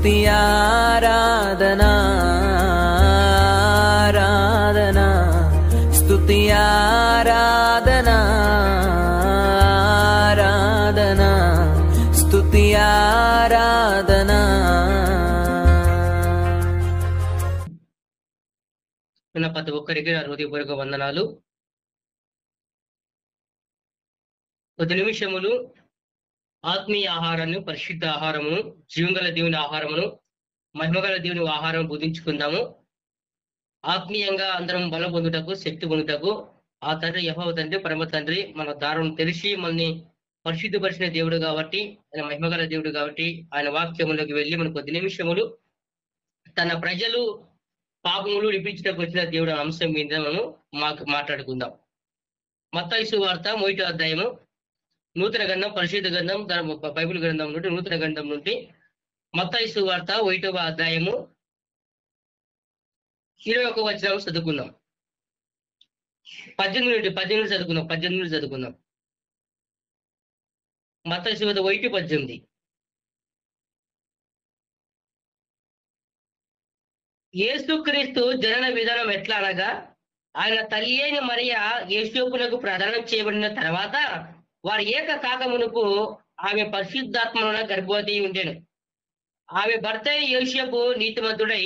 స్తుతి ఆరాధనా ఆరాధనా స్తుతి ఆరాధనా ఆరాధనా స్తుతి ఆరాధనా. ప్రతి ఒక్కరికి నా హృదయపూర్వక వందనాలు. కొద్ది నిమిషములు ఆత్మీయ ఆహారాన్ని, పరిశుద్ధ ఆహారమును, జీవంగల దేవుని ఆహారమును, మహిమగల దేవుని ఆహారం బుధించుకుందాము. ఆత్మీయంగా అందరం బలం పొందుటకు, శక్తి పొందుటకు ఆ తండ్రి యెహోవా తండ్రి, పరమ తండ్రి మన దారం తెలిసి మనల్ని పరిశుద్ధపరిచిన దేవుడు కాబట్టి, ఆయన మహిమగల దేవుడు కాబట్టి, ఆయన వాక్యములోకి వెళ్ళి మన కొద్ది నిమిషములు తన ప్రజలు పాపములు విడిపించడానికి వచ్చిన దేవుడు అంశం మీద మనం మాట్లాడుకుందాం. మత్తయి సువార్త 1వ అధ్యాయము, నూతన గ్రంథం, పరిశుద్ధ గ్రంథం, బైబిల్ గ్రంథం నుండి, నూతన గ్రంథం నుండి మత్తయి సువార్త 1వ అధ్యాయము 21వ వచనం చదువుకుందాం. 18 చదువుకుందాం. మత్తయి సువార్త 1:18. యేసుక్రీస్తు జనన విధానం ఎట్లా అనగా, ఆయన తల్లి అయిన మరియా యేసోపునకు ప్రదానం చేయబడిన తర్వాత వారి ఏక కాకమునుకు ఆమె పరిశుద్ధాత్మలో గర్భవతి ఉండెను. ఆమె భర్త యోసేపు నీతిమంతుడై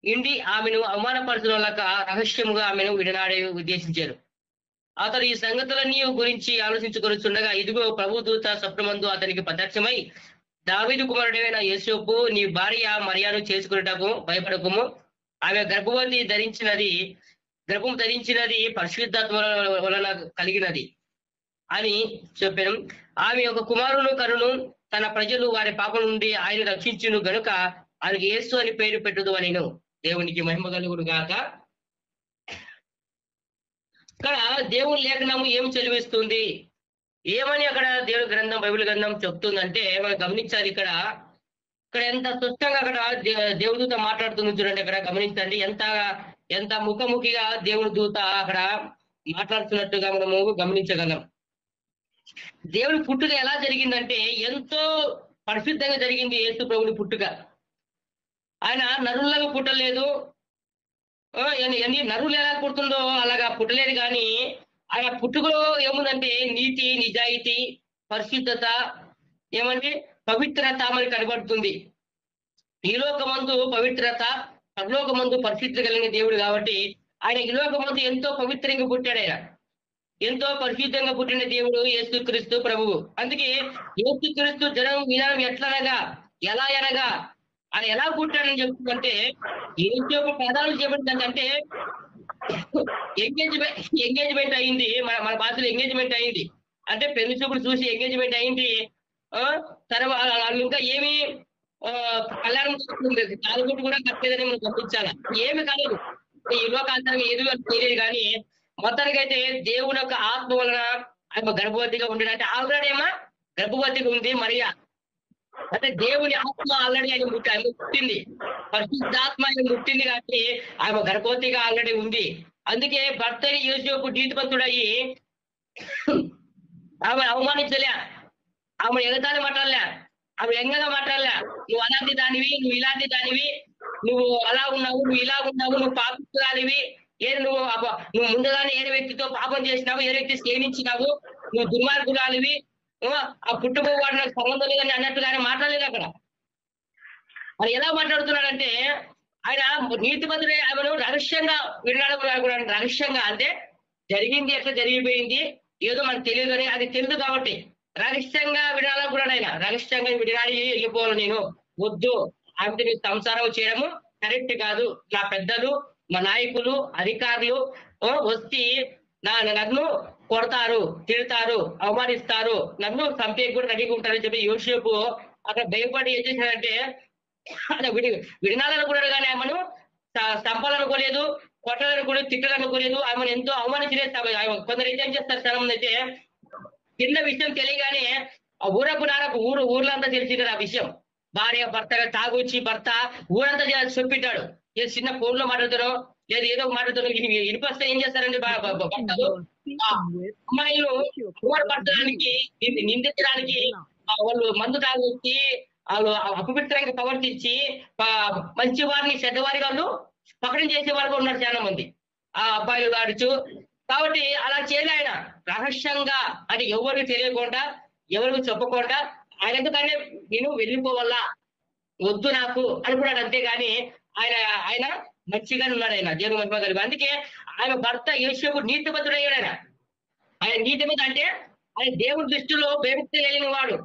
ఇండి ఆమెను అవమానపరచక రహస్యముగా ఆమెను విడనాడే ఉద్దేశించారు. అతడు ఈ సంగతులన్నీ గురించి ఆలోచించుకొనిచుండగా, ఇదిగో ప్రభుదూత స్వప్నమందు అతనికి ప్రత్యక్షమై, దావీదు కుమారుడైన యేసోపు, నీ భార్య మరియాను చేసుకునేటకు భయపడకుము. ఆమె గర్భం ధరించినది పరిశుద్ధాత్మ వలన కలిగినది అని చెప్పాను. ఆమె ఒక కుమారుని కనును, తన ప్రజలు వారి పాపం నుండి ఆయన రక్షించును గనుక ఆయనకి యేసు అని పేరు పెట్టుదు అనిను. దేవునికి మహిమ కలుగును గాక. ఇక్కడ దేవుని లేఖనము ఏం చదివిస్తుంది, ఏమని అక్కడ దేవుని గ్రంథం, బైబిల్ గ్రంథం చెప్తుందంటే మనం గమనించాలి. ఇక్కడ ఎంత స్పష్టంగా అక్కడ దేవుడి మాట్లాడుతుంది చూడండి. అక్కడ గమనించండి, ఎంత ముఖముఖిగా దేవుని దూత అక్కడ మాట్లాడుతున్నట్టుగా మనము గమనించగలం. దేవుని పుట్టుక ఎలా జరిగిందంటే ఎంతో పరిశుద్ధంగా జరిగింది. యేసు ప్రభుని పుట్టుక ఆయన నరుల్లాగా పుట్టలేదు. నరులు ఎలా పుడుతుందో అలాగా పుట్టలేదు. కానీ ఆయన పుట్టుకలో ఏముందంటే నీతి, నిజాయితీ, పరిశుద్ధత, ఏమంటే పవిత్రత మనకి కనబడుతుంది. ఈ లోకమందు పవిత్రత, పరలోకమందు పరిశుద్ధత కలిగిన దేవుడు కాబట్టి ఆయన ఈ లోకమందు ఎంతో పవిత్రంగా పుట్టాడు. ఆయన ఎంతో పరిశుద్ధంగా పుట్టిన దేవుడు యేసుక్రీస్తు ప్రభువు. అందుకే యేసుక్రీస్తు జనం విధానం ఎలా అనగా ఆయన ఎలా పుట్టాడని చెప్తుందంటే, యేసు ప్రధానం చేయబడిందంటే ఎంగేజ్మెంట్ అయింది. మన భాషలో ఎంగేజ్మెంట్ అయింది అంటే పెళ్లి చూపులు చూసి ఎంగేజ్మెంట్ అయింది. తర్వాత ఇంకా ఏమి కళ్యాణం తాలుగుట్టు కూడా కట్టలేదని మనం గమనించాలి. ఏమి కాలేదు, ఈ లోకాంతరంగా ఏది తెలియదు. కానీ మొత్తానికి అయితే దేవుని యొక్క ఆత్మ వలన ఆమె గర్భవతిగా ఉండేది. అంటే ఆల్రెడీ ఏమో గర్భవతిగా ఉంది మరియా. అంటే దేవుని ఆత్మ ఆల్రెడీ ఆయన పుట్టింది, పరిశుద్ధాత్మ ఆయన పుట్టింది కాబట్టి ఆమె గర్భవతిగా ఆల్రెడీ ఉంది. అందుకే భర్త యోసేపు నీతిమంతుడయ్యి ఆమె అవమానించలే, ఆమె ఎగతాళి మాట్లాడలే, ఆమె ఎంగగా మాట్లాడలే. నువ్వు అలాంటి దానివి, నువ్వు ఇలాంటి దానివి, నువ్వు అలా ఉన్నావు, నువ్వు ఇలా ఉన్నావు, నువ్వు పాపిస్తురాలివి, నువ్వు ముందుగానే ఏ వ్యక్తితో పాపం చేసినావు, ఏ వ్యక్తి సేవించినావు, నువ్వు దుర్మార్గురాలివి, ఆ పుట్టుకోవాడు నాకు సంబంధం లేదని అన్నట్టుగానే మాట్లాడలేదు. అక్కడ మరి ఎలా మాట్లాడుతున్నాడంటే ఆయన నీతిమంతుడే ఆమెను రహస్యంగా వినడానికి, రహస్యంగా అంటే జరిగింది ఎట్లా జరిగిపోయింది ఏదో మనకు తెలియదు అని, అది తెలియదు కాబట్టి రహస్యంగా వినాలనుకున్నాడు. ఆయన రహస్యంగా వినాలి, వెళ్ళిపోవాలి, నేను వద్దు, ఆమెతో నేను సంసారం చేయడము కరెక్ట్ కాదు. నా పెద్దలు, మా నాయకులు, అధికారులు వచ్చి నన్ను కొడతారు, తిడతారు, అవమానిస్తారు, నన్ను చంపేకి కూడా రెడీగా ఉంటారని చెప్పి యోసేపు అక్కడ భయపడి ఏం చేశాడంటే వినాలనుకున్నాడు. కానీ ఆమెను చంపాలనుకోలేదు, కొట్టాలనుకోలేదు, తిట్టాలనుకోలేదు. ఆమెను ఎంతో అవమానించలేదు. కొందరు ఏం చేస్తారు, స్థలం అయితే చిన్న విషయం తెలియగానే ఆ ఊర్లంతా తెలిసింది ఆ విషయం. భార్య భర్తగా తాగొచ్చి భర్త ఊరంతా చెప్పిట్టాడు. ఏ చిన్న ఫోన్ లో మాట్లాడతారో లేదు ఏదో మాట్లాడతారో ఇనిపస్తే ఏం చేస్తారండి అమ్మాయిలు పడతానికి నిందించడానికి వాళ్ళు మందు తాగొచ్చి వాళ్ళు అపవిత్రంగా ప్రవర్తించి మంచి వారిని చెడ్డవారి వాళ్ళు పకడం చేసే వాళ్ళు కూడా ఉన్నారు చాలా మంది ఆ అబ్బాయిలు గాడుచు. కాబట్టి అలా చేయలే ఆయన, రహస్యంగా అది ఎవరికి తెలియకుండా ఎవరికి చెప్పకుండా ఆయన ఎందుకంటే నేను వెళ్ళిపోవాలా వద్దు నాకు అనుకున్నాడు, అంతేగాని ఆయన ఆయన మంచిగానే ఉన్నాడు, ఆయన దేవుని మహిమ కలిగి. అందుకే ఆయన భర్త యోసేపు నీతిమంతుడు అయ్యాడు. ఆయన నీతిమంతుడు అంటే ఆయన దేవుని దృష్టిలో భయభక్తి కలిగిన వాడు,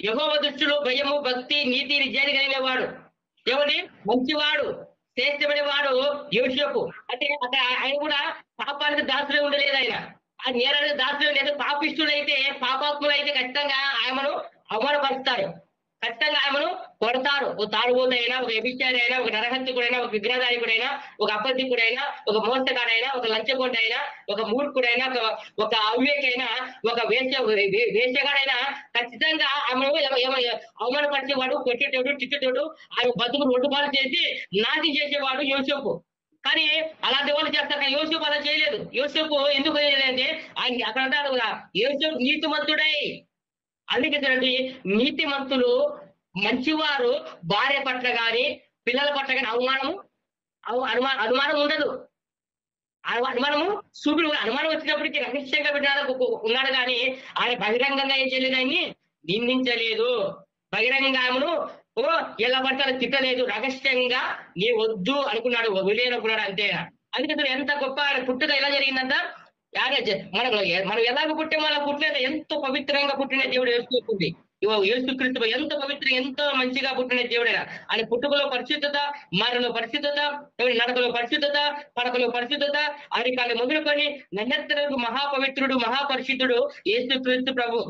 యెహోవా దృష్టిలో భయము భక్తి నీతి నిజాన్ని కలిగిన వాడు, ఎవరి మంచివాడు శ్రేష్టమైన వాడు యోసేపు. అంటే అక్కడ ఆయన కూడా పాపానికి దాసులే ఉండలేదు, ఆయన నేరానికి దాసులే లేదు. పాపిష్టులైతే పాపాత్ములైతే ఖచ్చితంగా ఆయనను అవమానపరుస్తారు, ఖచ్చితంగా ఆయనను కొడతారు. ఒక తాడుబోతైనా, ఒక వ్యభిచారి అయినా, ఒక నరహంతకుడైనా, ఒక విగ్రహదాయకుడైనా, ఒక అబద్ధికుడైనా, ఒక మోసగాడైనా, ఒక లంచగొండైనా, ఒక మూర్ఖుడైనా, ఒక అవివేకైనా, ఒక వేషగాడైనా ఖచ్చితంగా ఆమెను అవమానపరిచేవాడు, కొట్టేటోడు, తిట్టేటోడు, ఆయన బతుకులు ఒడ్డుపాలు చేసి నాశనం చేసేవాడు యోసేపు. కానీ అలాంటి వాళ్ళు చేస్తారు, యోసేపు అలా చేయలేదు. యోసేపు ఎందుకు చేయలేదంటే ఆయన అక్కడ అంటారు కదా, యోసేపు నీతిమంతుడై. అందుకే చూడండి, నీతిమంతులు మంచివారు భార్య పట్ల గాని పిల్లల పట్ల గాని అనుమానం ఉండదు. అనుమానము సూర్యుడు అనుమానం వచ్చినప్పటికీ రహస్యంగా ఉన్నాడు, కానీ ఆయన బహిరంగంగా ఏం చేయలేదు, ఆయన్ని నిందించలేదు, బహిరంగంగా ఆమెను ఎలా పట్టాలో తిట్టలేదు, రహస్యంగా నీ వద్దు అనుకున్నాడు, వదిలేనుకున్నాడు, అంతే. అందుకే ఎంత గొప్ప పుట్టుక ఎలా జరిగిందంట, మనం ఎలాగ పుట్టామో అలా పుట్టలేదు, ఎంతో పవిత్రంగా పుట్టిన దేవుడు యేసుక్రీస్తు. యేసుక్రీస్తు ఎంత పవిత్రంగా ఎంతో మంచిగా పుట్టిన దేవుడైనా ఆయన పుట్టుకలో పరిశుద్ధత, మరణలో పరిశుద్ధత, నడకలో పరిశుద్ధత, పడకలో పరిశుద్ధత, అరికాలు మొదలుకొని నన్నెత్తరకు మహాపవిత్రుడు మహాపరిశుద్ధుడు యేసుక్రీస్తు ప్రభు.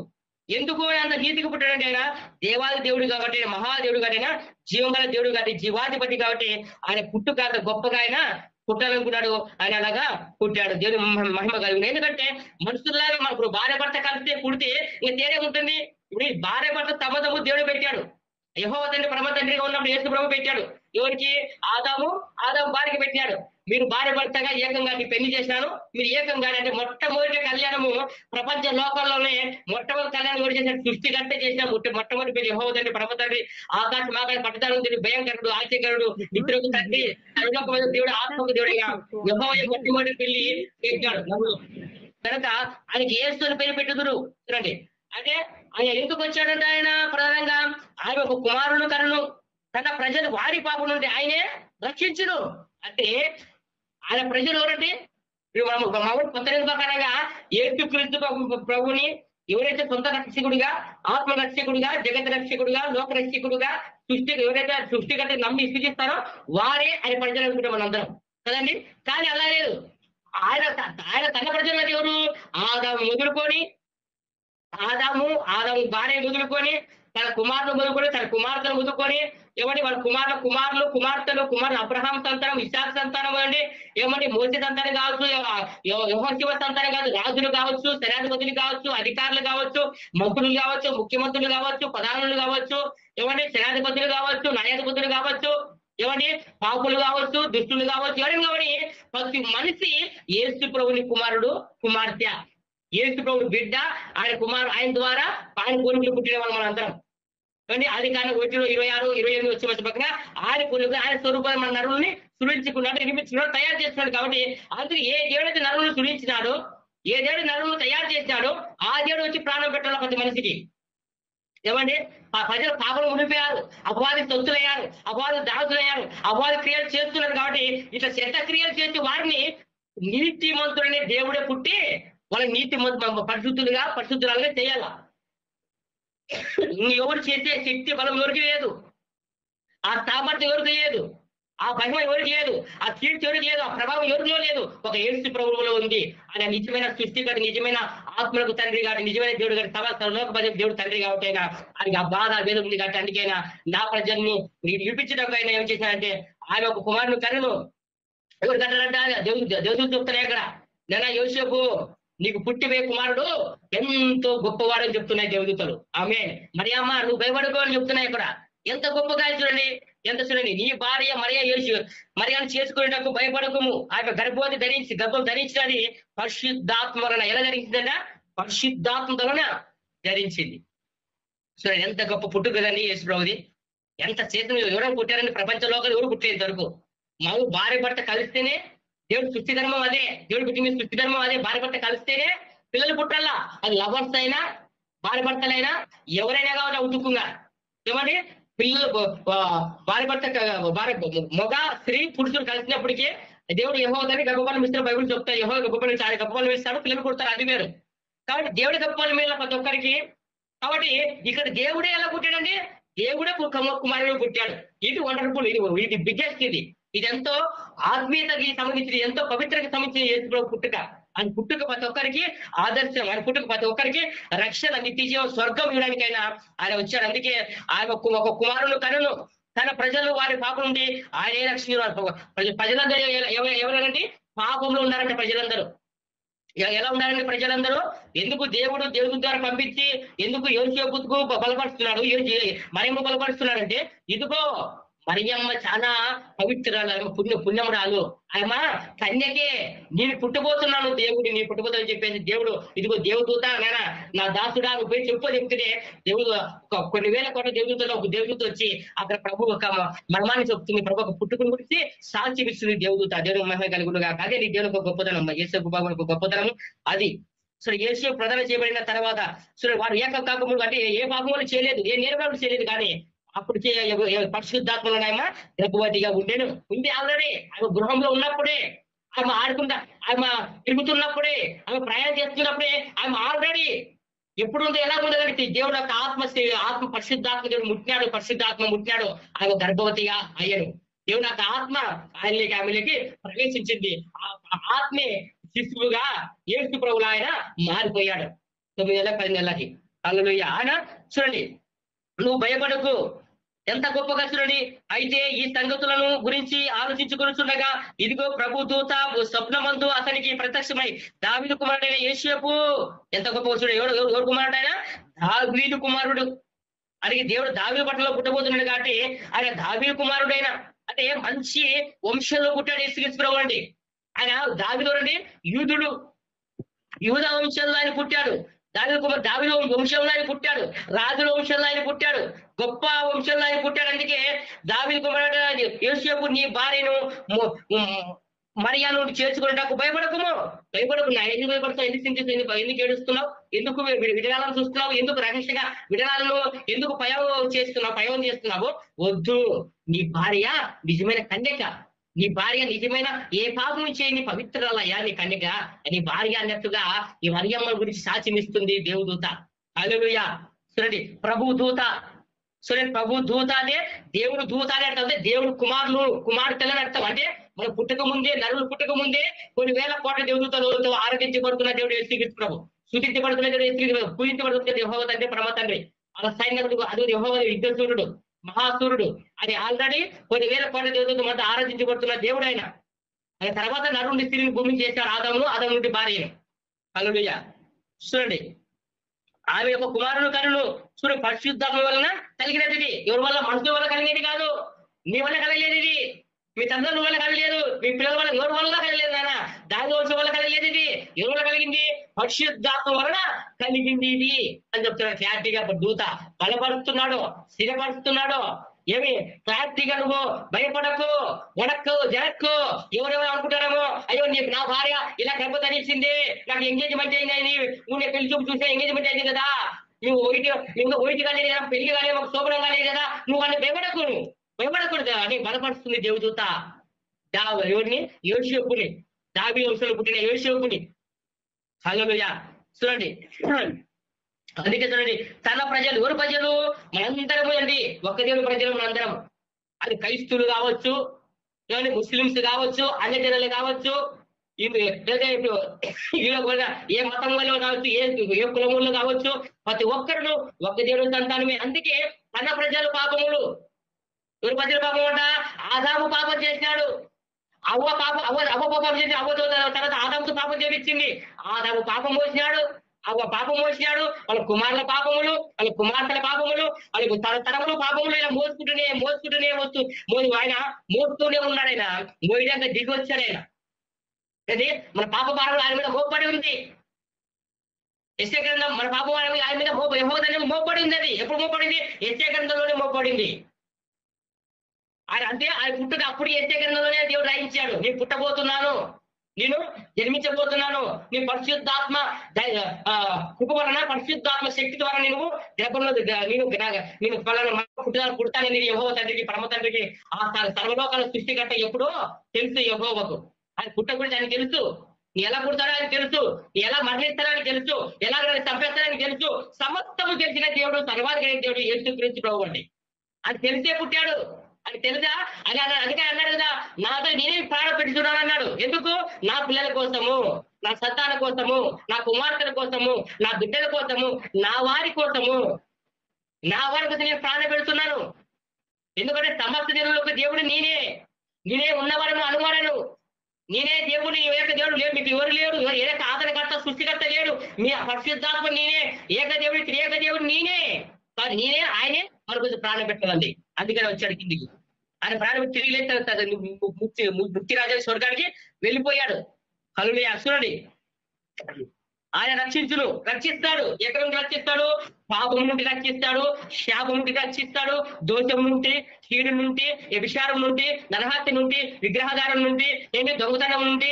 ఎందుకు అంత నీతికి పుట్టాడంటే ఆయన దేవాది దేవుడు కాబట్టి, మహాదేవుడు కాబట్టి, జీవంగల దేవుడు కాబట్టి, జీవాధిపతి కాబట్టి ఆయన పుట్టుక అంత గొప్పగా ఆయన పుట్టాలనుకున్నాడు, ఆయన అలాగా పుట్టాడు. దేవుని మహిమ కలిగి. ఎందుకంటే మనుషుల్లాగా మనకు భార్య భర్త కలిస్తే పుడితే ఇంకా తేడా ఉంటుంది. ఇప్పుడు భార్య భర్త తమదము దేవుడు పెట్టాడు, యెహోవా తండ్రి పరమ తండ్రిగా ఉన్నప్పుడు యేసు ప్రభు పెట్టాడు. ఎవరికి? ఆదాము భార్యకి పెట్టాడు. మీరు భార్య భర్తగా ఏకంగా పెళ్లి చేసినాను, మీరు ఏకంగా అంటే మొట్టమొదటి కళ్యాణము ప్రపంచ లోకంలోనే మొట్టమొదటి కళ్యాణం కూడా చేశాడు, సృష్టికర్త చేసిన మొట్టమొదటి పెళ్లి యెహోవా తండ్రి పరమ తండ్రి ఆకాశం ఆకాశం పట్టదారు తండ్రి భయంకరుడు ఆశ్చర్యకరుడు నిత్యులకు తండ్రి దేవుడు ఆత్మకు దేవుడిగా యెహోవా మొట్టమొదటి పెళ్లి పెట్టాడు. కనుక ఆయనకి యేసు పేరు పెట్టుదురు. చూడండి, అంటే ఆయన ఎందుకు వచ్చాడంటే ఆయన ప్రధానంగా ఆయన ఒక కుమారుడు కనును తన ప్రజలు వారి పాపం నుండి ఆయనే రక్షించును. అంటే ఆయన ప్రజలు ఎవరంటే కొత్త ప్రకారంగా యేసుక్రీస్తు ప్రభుని ఎవరైతే సొంత రక్షకుడిగా, ఆత్మ రక్షకుడిగా, జగత్ రక్షకుడిగా, లోక రక్షకుడిగా ఎవరైతే సృష్టికర్త నమ్మి సృష్టిస్తారో వారే ఆయన ప్రజలు అనుకుంటాం మనందరం కదండి. కానీ అలా లేదు, ఆయన తన ప్రజలు ఎవరు? ఆదాము భార్య మొదలుకొని తన కుమారులు మొదలుకొని తన కుమార్తెలు మొదలుకొని ఏమండి వాళ్ళ కుమార్తెలు అబ్రహాం సంతానం, ఇస్సాకు సంతానం అండి, ఏమండి మోసే సంతానం కావచ్చు, యెహోషువ సంతానం కావచ్చు, రాజులు కావచ్చు, శతాధిపతులు కావచ్చు, అధికారులు కావచ్చు, మంత్రులు కావచ్చు, ముఖ్యమంత్రులు కావచ్చు, ప్రధానులు కావచ్చు, ఏమండి శతాధిపతులు కావచ్చు, న్యాయాధిపతులు కావచ్చు, ఏమండి పాపులు కావచ్చు, దుష్టులు కావచ్చు, ఎవరైనా కాబట్టి ప్రతి మనిషి యేసు ప్రభుని కుమారుడు కుమార్తె, యేసు ప్రభుడు బిడ్డ, ఆయన ద్వారా ఆయన కొడుకులు పుట్టిన వాళ్ళు మన అందరం. అది కానీ 1:26, 27 వచ్చి పక్కన ఆయన కొడుకు ఆయన స్వరూపాన్ని మన నరువుని సృష్టించుకున్నాడు, నిర్మించుకున్నాడు, తయారు చేస్తున్నాడు. కాబట్టి అందుకు ఏ దేవుడైతే నరువులు సృష్టించినాడో, ఏ దేవుడు నరువులు తయారు చేసినాడో ఆ దేవుడు వచ్చి ప్రాణం పెట్టాలి ప్రతి మనిషికి. ఏమండి ప్రజలు పాపలు ఉండిపోయారు, అపవాది తొత్తులయ్యారు, అపవాది దాసులయ్యారు, అపవాది క్రియలు చేస్తున్నారు. కాబట్టి ఇట్లా చెడ్డ క్రియలు చేసి వారిని నీతిమంతుడనే దేవుడే పుట్టి వాళ్ళ పరిశుద్ధులుగా చేయాల. ఎవరు చేసే శక్తి బలం ఎవరికి లేదు, ఆ సామర్థ్యం ఎవరికి లేదు, ఆ మహిమ ఎవరికి లేదు, ఆ కీర్తి ఎవరికి లేదు, ఆ ప్రభావం ఎవరిలో లేదు, ఒక యేసు ప్రభువులో ఉంది. ఆయన నిజమైన సృష్టికర్త, నిజమైన ఆత్మలకు తండ్రి గారు, నిజమైన దేవుడు గారు, సర్వలోక దేవుడు తండ్రి కాబట్టి ఆయనకి ఆ బాధ వేదం ఉంది. కాబట్టి అందుకైనా నా ప్రజల్ని విడిపించడానికి ఆయన ఏం చేశానంటే ఆయన ఒక కుమారుని కనును ఎవరు కట్టారంట దేవుడు చెప్తారు అక్కడ, నేను యోసేపు నీకు పుట్టివే కుమారుడు ఎంతో గొప్పవాడని చెప్తున్నాయి దేవదూతలు. ఆమె మరియమ్మ నువ్వు భయపడుకో అని చెప్తున్నాయి ఇక్కడ. ఎంత గొప్పగా చూడండి, ఎంత చూడండి, నీ భార్య మరియను చేసుకునేటప్పుడు భయపడకము. ఆ యొక్క గర్భం ధరించినది పరిశుద్ధాత్మ వలన. ఎలా ధరించిందట? పరిశుద్ధాత్మ వలన ధరించింది. సో ఎంత గొప్ప పుట్టుక కదండి యేసు ప్రభుది. ఎంత చేతులు ఎవరైనా పుట్టారని ప్రపంచంలో ఎవరు పుట్టలేదు వరకు. మాకు భార్య భర్త కలిస్తేనే దేవుడు సృష్టి ధర్మం అదే. దేవుడు పుట్టి మీద సృష్టి ధర్మం అదే. భార్య భర్త కలిస్తేనే పిల్లలు పుట్టాలా. అది లవర్స్ అయినా భార్య భర్తలైనా ఎవరైనా కావాలి ఉతుకుంగా. ఏమండి పిల్లలు భార్య భర్త మగ స్త్రీ పురుషులు కలిసినప్పటికీ దేవుడు యెహోవాని గర్భఫలం ఇస్తాడు. బైబిల్ చెప్తారు యెహోవా గర్భఫలం ఇస్తాడు, పిల్లలు పుడతారు, అది వేరు. కాబట్టి దేవుడి గర్భఫలం మీద ప్రతి ఒక్కరికి. కాబట్టి ఇక్కడ దేవుడే ఎలా పుట్టాడండి? దేవుడే కుమారుడు పుట్టాడు. ఇది వండర్ఫుల్, ఇది బిగ్గెస్ట్. ఇదెంతో ఆత్మీయతకి సంబంధించింది, ఎంతో పవిత్రకి సంబంధించిన యేసు పుట్టుక. ఆయన పుట్టుక ప్రతి ఒక్కరికి ఆదర్శం. ఆయన పుట్టుక ప్రతి ఒక్కరికి రక్షణ, నిత్య జీవం, స్వర్గం ఇవ్వడానికైనా ఆయన వచ్చాడు. అందుకే ఆయన ఒక కుమారుడు కనును తన ప్రజలు వారి పాపం నుండి ఆయనే రక్షించారు. ప్రజలందరూ ఎవరంటే పాపంలో ఉన్నారంటే ప్రజలందరూ. ఎలా ఉన్నారండి ప్రజలందరూ? ఎందుకు దేవుడు దేవుడి ద్వారా పంపించి ఎందుకు యోసేపుకు బలపరుస్తున్నాడు, మరియమ్మ బలపరుస్తున్నాడంటే ఇదిగో మరియమ్మ చాలా పవిత్రాలు, పుణ్యమురాలు, ఆమె కన్యకే, నేను పుట్టబోతున్నాను, దేవుడు నీ పుట్టబోతానని చెప్పేసి దేవుడు ఇదిగో దేవదూత నేనా నా దాసుడా నువ్వు పోయి చెప్తే దేవుడు కొన్ని వేల కోట్ల దేవదూతలో ఒక దేవదూత వచ్చి అక్కడ ప్రభు ఒక మర్మాన్ని చెప్తుంది. ప్రభు ఒక పుట్టుకుని గురించి సాక్షి ఇస్తుంది దేవదూత. దేవుడు మహిమ కలుగుడుగా. అదే నీ దేవుడు ఒక గొప్పతనం, యేసు బాబు గొప్పతనం అది. సో యేసు ప్రదానం చేయబడిన తర్వాత సో వారు ఏక కాకములు అంటే ఏ పాపములు చేయలేదు, ఏ నేరగాడు చేయలేదు. కానీ అప్పుడు పరిశుద్ధాత్మలో ఆమె గర్భవతిగా ఉంది ఆల్రెడీ. ఆమె గృహంలో ఉన్నప్పుడే, ఆమె ఆడుకుంటా, ఆమె తిరుగుతున్నప్పుడే, ఆమె ప్రయాణం చేస్తున్నప్పుడే ఆమె ఆల్రెడీ ఎప్పుడు ఉందో ఎలా ఉండదంటే దేవుడు యొక్క ఆత్మ పరిశుద్ధాత్మ దేవుడు పరిశుద్ధాత్మ ముట్టినాడు, ఆమె గర్భవతిగా అయ్యాడు. దేవుడు యొక్క ఆత్మ ఆమెలోకి ప్రవేశించింది. ఆ ఆత్మే శిశువుగా యేసు ప్రభువుగా ఆయన మారిపోయాడు 9 నెలల 10 నెలలకి. హల్లెలూయా. ఆయన చూడండి, నువ్వు భయపడకు, ఎంత గొప్పగా చూడండి. అయితే ఈ సంగతులను గురించి ఆలోచించుకొనుచుండగా ఇదిగో ప్రభు దూత స్వప్నమందు అతనికి ప్రత్యక్షమై దావీదు కుమారుడైన యోసేపు, ఎంత గొప్పగా చూడండి. ఎవరు కుమారుడైనా? దావీదు కుమారుడు. అలాగే దేవుడు దావీదు పట్టణంలో పుట్టబోతున్నాడు కాబట్టి ఆయన దావీదు కుమారుడైన అంటే మంచి వంశంలో పుట్టాడు యేసుక్రీస్తు ప్రభువు అండి. ఆయన దావీదు అండి యూదుడు, యూద వంశంలో ఆయన పుట్టాడు. దావీదు వంశంలో ఆయన పుట్టాడు, రాజుల వంశంలో ఆయన పుట్టాడు, గొప్ప వంశంలో ఆయన పుట్టాడు. అందుకే దావీదు కుమారుడు యోసేపు నీ భార్యను మరియాను చేర్చుకునేటకు భయపడకు. ఎందుకు భయపడతావు? ఎందుకు ఏడుస్తున్నావు? ఎందుకు విడనాలను చూస్తున్నావు? ఎందుకు రహస్యంగా విడనాలను ఎందుకు పయం చేస్తున్నావు? వద్దు, నీ భార్య నిజమైన కన్యక, నీ భార్య నిజమైన ఏ పాపం చేయని పవిత్రాలయ్యా నీ కన్యక, నీ భార్య అన్నట్టుగా ఈ మరియమ్మ గురించి సాక్ష్యమిస్తుంది దేవదూత. హల్లెలూయా. చూడండి, ప్రభు దూత. చూడండి, ప్రభు దూత అంటే దేవుడు దూత అని అర్థం. అంటే దేవుడు కుమార్తెలని అర్థం. అంటే మన పుట్టక ముందే, నరులు పుట్టక ముందే కొన్ని వేల కోట్ల దేవదూతలతో ఆరాధించబడుతున్న దేవుడు యేసుక్రీస్తు ప్రభు, స్తుతించబడుతున్న దేవుడు యేసుక్రీస్తు ప్రభు, పూజించబడుతున్న యెహోవా తండ్రి, పరమ తండ్రి. అలా సైన్యుడు అది యెహోవా యుద్ధసూరుడు, మహాసూరుడు. అది ఆల్రెడీ కొన్ని వేల కోట్ల దేవతలతో మధ్య ఆరాధించబడుతున్న దేవుడు ఆయన. ఆయన తర్వాత నరుని స్త్రీని భూమిని చేశాడు, ఆదము నుండి భార్యను. హల్లెలూయా. చూడండి, ఆమె యొక్క కుమారుడు కనులు చూడండి పరిశుద్ధాత్మ వలన కలిగినది. ఎవరి వల్ల? మనుషుల వల్ల కలిగేది కాదు, నీ వల్ల కలగలేదు. ఇది మీ తండ్రుల వల్ల కలగలేదు, మీ పిల్లల వల్ల, ఎవరి వల్ల కలగలేదు నాన్న, దాని వంశం వల్ల కలగలేదు. ఇది ఎవరి వల్ల కలిగింది? పరిశుద్ధాత్మ వలన కలిగింది ఇది అని చెప్తున్నాడు క్లారిటీగా. దూత బలపరుస్తున్నాడు, స్థిరపరుస్తున్నాడు. ఏమి క్లారిటీగా నువ్వు భయపడకు, వడక్కు, జరక్కు. ఎవరెవరు అనుకుంటారేమో, అయ్యో నా భార్య ఇలా గర్భవతి అనేసింది, నాకు ఎంగేజ్మెంట్ అయింది, నువ్వు నేను పెళ్లి చూపు చూసే ఎంగేజ్మెంట్ అయింది కదా, నువ్వు ఓయిటి కాలేదు కదా, పెళ్లి కాలేదు, మాకు శోభనం కాలేదు కదా, నువ్వు అని భయపడకూడదు అని బలపరుస్తుంది దేవదూత. ఎవరిని? యోసేపుని, దావీదు వంశంలో పుట్టిన యోసేపుని. హల్లెలూయా. చూడండి, అందుకే చూడండి, తన ప్రజలు, ఎవరు ప్రజలు? మనందరము అండి, ఒక్క దేవుని ప్రజలు మనందరం. అది క్రైస్తువులు కావచ్చు, ఏమంటే ముస్లింస్ కావచ్చు, అన్య జనులు కావచ్చు, ఏ మతం వల్ల కావచ్చు, ఏ కులములు కావచ్చు, ప్రతి ఒక్కరు ఒక్క దేవుని సంతానమే. అందుకే తన ప్రజలు పాపములు. ఎవరు ప్రజల పాపం అంట? ఆదాము పాపం చేసినాడు, అవ్వ పాపం చేసి అవ్వతో తర్వాత ఆదాముతో పాపం చేపించింది. ఆదాము పాపం మోసినాడు, అవ్వ పాపం మోసినాడు. వాళ్ళ కుమారుల పాపములు, వాళ్ళ కుమార్తెల పాపములు, వాళ్ళ తరములు పాపములు ఇలా మోసుకుంటూనే ఆయన మోస్తూనే ఉన్నాడు. ఆయన మోయడానికి దిగి వచ్చాడు. ఆయన అది మన పాప భారం ఆయన మీద గోపడి ఉంది. యెషయా గ్రంథం మన పాపం ఆయన మీద యెహోవా దండం మోపడింది. అది ఎప్పుడు మోపడింది? యెషయా గ్రంథంలోనే మోపడింది. ఆయన అంటే ఆయన పుట్టుక అప్పుడు యెషయా గ్రంథంలోనే దేవుడు రాయించాడు. నేను పుట్టబోతున్నాను, నేను జన్మించబోతున్నాను, నీ పరిశుద్ధాత్మ కృప వలన పరిశుద్ధాత్మ శక్తి ద్వారా నేను గర్భంలో నేను పుడతానని నేను యెహోవా తండ్రికి పరమ తండ్రికి ఆ సర్వలోకాల సృష్టికర్త ఎప్పుడో తెలుసు యెహోవాకు. ఆయన పుట్ట గురించి ఆయన తెలుసు. నీ ఎలా పుడతాడో ఆయన తెలుసు, నీ ఎలా మరణిస్తాడో ఆయన తెలుసు, ఎలా చంపేస్తాడని తెలుసు. సమస్తము తెలిసిన దేవుడు, సర్వాధికారి దేవుడు యేసుక్రీస్తు ప్రభువు అండి. అది తెలిసే పుట్టాడు. అది తెలుసా? అని అందుకే అన్నాడు కదా, నాతో నేనే ప్రాణం పెట్టుతున్నాను అన్నాడు. ఎందుకు? నా పిల్లల కోసము, నా సంతాన కోసము, నా కుమార్తెల కోసము, నా బిడ్డల కోసము, నా వారి కోసము, నా వారి కోసం నేను ప్రాణం పెడుతున్నాను. ఎందుకంటే సమస్త జనులకు దేవుడు నేనే ఉన్నవాడను అనుమానను. నేనే దేవుడు, ఏక దేవుడు లేడు, మీకు ఎవరు లేడు, ఏక ఆదరణకర్త సృష్టికర్త లేడు, మీ పరిశుద్ధాత్మ నేనే, ఏక దేవుడు త్రియేక దేవుడు నేనే. నేనే, ఆయనే మన కోసం ప్రాణం పెట్టాలండి. అందుకని వచ్చాడు కిందికి. ఆయన ప్రాణం తిరిగి లేదు, ముక్తి రాజా స్వర్గానికి వెళ్ళిపోయాడు. హల్లెలూయా. చూడండి, ఆయన రక్షిస్తాడు. ఎక్కడ నుండి రక్షిస్తాడు? పాపం నుండి రక్షిస్తాడు, శాపం నుండి రక్షిస్తాడు, దోషం నుండి, కీడు నుండి, వ్యభిచారం నుండి, నరహత్య నుండి, విగ్రహదారం నుండి, దొంగతనం నుండి,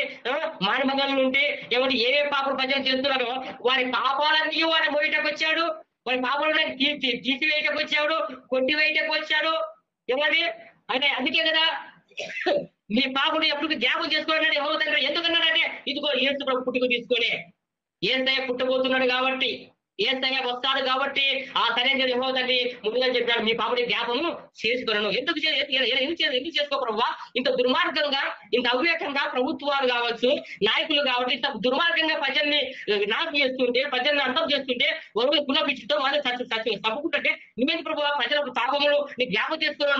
మానభంగం నుండి, ఏమంటే ఏ పాపం ప్రజలు చేస్తున్నారో వారి పాపాలన్నీ వారి మోయటకు వచ్చాడు. వారి పాపాలను తీసివేయటకు వచ్చాడు, కొట్టివేయటకు వచ్చాడు. ఏమది అంటే అందుకే కదా మీ పాపను ఎప్పుడు జ్ఞాపకం చేసుకోవాలని యెహోవా తండ్రి ఎందుకన్నాడంటే, ఇదిగో యేసు ప్రభు పుట్టుక తీసుకొని యేసయ్య పుట్టబోతున్నాడు కాబట్టి, యేసయ్య వస్తాడు కాబట్టి ఆ సరైన యెహోవా తండ్రి ముందుగా చెప్పాడు, మీ పాపని జ్ఞాపకం చేసుకున్నాను. ఎందుకు చేసుకోకూడవా? ఇంత దుర్మార్గంగా, ఇంత అవివేకంగా ప్రభుత్వాలు కావచ్చు, నాయకులు కావచ్చు, ఇంత దుర్మార్గంగా ప్రజల్ని నాశనం చేస్తుంటే, ప్రజల్ని అంతం చేస్తుంటే, వరువులు కులపించుతో వాళ్ళు తప్పుకుంటుంటే నువ్వేంటి ప్రభు ప్రజలకు పాపములు నీ జ్ఞాపకం చేసుకుని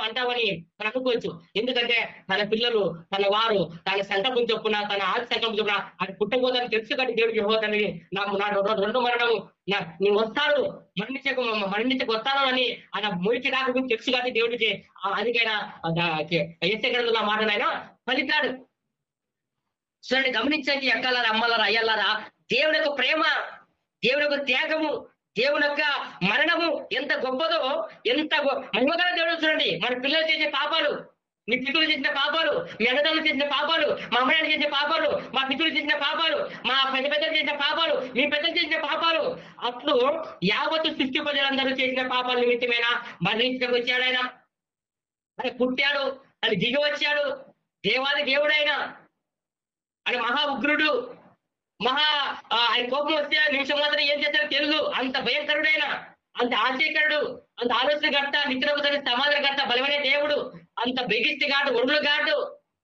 అంటావని మనం అనుకోవచ్చు. ఎందుకంటే తన పిల్లలు, తన వారు, తన సంకల్పం చొప్పున, తన ఆది సంకల్పం చొప్పున అది పుట్టబోదని తెలుసు కాబట్టి దేవుడికి యెహోవా తండ్రి రెండు మరణము నేను వస్తాను, మరణించకు వస్తాను అని ఆయన మొయికి రాకుండా తెలుసు కాబట్టి దేవుడికి అందుకైనా యెషయా గ్రంథంలో మాటనైనా పలికాడు. చూడండి, గమనించండి అక్కలారా, అమ్మలారా, అయ్యలారా, దేవుని యొక్క ప్రేమ, దేవుని యొక్క త్యాగము, దేవుని యొక్క మరణము ఎంత గొప్పదో, ఎంత మహిమగల దేవుడు. చూడండి, మన పిల్లలు చేసే పాపాలు, నీ పితృలు చేసిన పాపాలు, మీ అన్నదమ్ములు చేసిన పాపాలు, మా అమ్మడాలు చేసిన పాపాలు, మా పితృలు చేసిన పాపాలు, మా పెద్దలు చేసిన పాపాలు, మీ పెద్దలు చేసిన పాపాలు, అట్లు యావత్తు సృష్టి ప్రజలందరూ చేసిన పాపాల నిమిత్తమైనా మరణించడానికి వచ్చాడు ఆయన. ఆయన పుట్టాడు, ఆయన దిగి వచ్చాడు, దేవాది దేవుడైనా, ఆయన మహా ఉగ్రుడు, ఆయన కోపం వస్తే నిమిషం మాత్రం ఏం చేస్తారో తెలుసు. అంత భయంకరుడైన, అంత ఆశ్చర్యకరుడు, అంత ఆలోచనకర్త, నిద్రపోతాడు, సమాధానకర్త, బలమైన దేవుడు, అంత బెగిస్తి గాడు, ఒళ్ళు గాడు,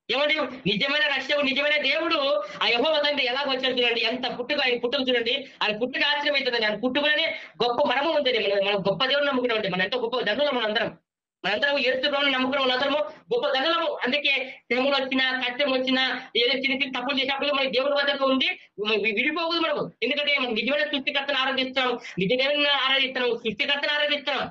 ఏమండి నిజమైన రక్షకుడు, నిజమైన దేవుడు ఆ యెహోవా తండ్రి ఎలా వచ్చాడు చూడండి. ఎంత ఆయన పుట్టుక చూడండి. ఆయన పుట్టుక ఆశ్చర్యం అవుతుందండి. ఆయన పుట్టుకనే గొప్ప మరము ఉంటుంది. మనం గొప్ప దేవుడు నమ్ముకున్నాం. మన ఎంతో గొప్ప దండులం మనందరం యేసు ప్రభువుని నమ్ముకున్నాం. మనందరము గొప్ప దండులము. అందుకే శ్రమలు వచ్చినా, కష్టం వచ్చినా, ఏదో చిన్న తప్పులు చేసినప్పుడు మన దేవుడి వద్దకు ఉంది విడిపోకూడదు మనము. ఎందుకంటే మనం నిజమైన సృష్టికర్తను ఆరాధిస్తున్నాం, నిజమైన ఆరాధిస్తున్నాం, సృష్టికర్తను ఆరాధిస్తున్నాం.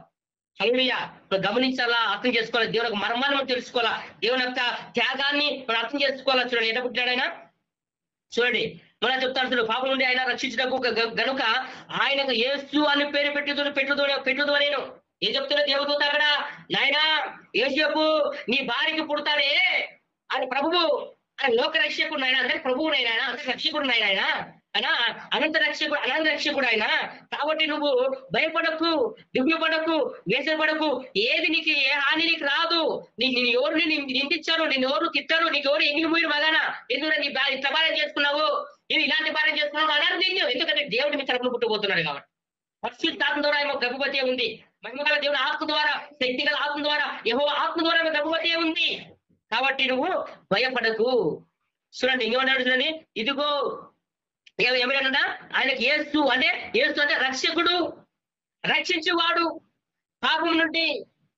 హల్లెలూయా. గమనించాలా, అర్థం చేసుకోవాలి, దేవుని యొక్క మర్మాన్ని మనం తెలుసుకోవాలా, దేవుని యొక్క త్యాగాన్ని మనం అర్థం చేసుకోవాలా. చూడండి, ఎట పుట్టాడైనా చూడండి, మనం చెప్తాను చూడు, పాపం నుండి ఆయన రక్షించడానికి గనుక ఆయనకు యేసు అని పేరు పెట్టుదు నేను ఏం చెప్తున్నా దేవదూత అక్కడ, నాయనా యేసేపు నీ భార్యకి పుడతాడే ఆయన ప్రభువు, ఆయన లోక రక్షకుడు ఆయన, అందరికి ప్రభువు ఆయన, అందరికి రక్షకుడు ఆయన, అనంత రక్షకుడు ఆయన. కాబట్టి నువ్వు భయపడకు, దివ్యపడకు, వేసపడకు, ఏది నీకు ఏ హాని నీకు రాదు. నేను ఎవరు నిందించారు, నేను ఎవరు తిట్టారు, నీకు ఎవరు ఎంగిలి పోయిన మగానా, ఎందుకంటే నీ ఇట్లా భార్య చేసుకున్నావు, నేను ఇలాంటి భార్య చేసుకున్నావు అన్నారు నిన్ను. ఎందుకంటే దేవుడు మీ తరపున పుట్టబోతున్నాడు కాబట్టి. పరిశుద్ధాత్మ ద్వారా ఏమో గర్భవతి ఉంది, మహిమగల దేవుని ఆత్మ ద్వారా, శక్తిగల ఆత్మ ద్వారా, యెహోవా ఆత్మ ద్వారా గర్భవతి ఉంది. కాబట్టి నువ్వు భయపడకు. చూడండి, ఇంకేమన్నాడు చూడండి, ఇదిగో ఏమైనా ఆయనకి యేసు అంటే రక్షకుడు, రక్షించువాడు. పాపం నుండి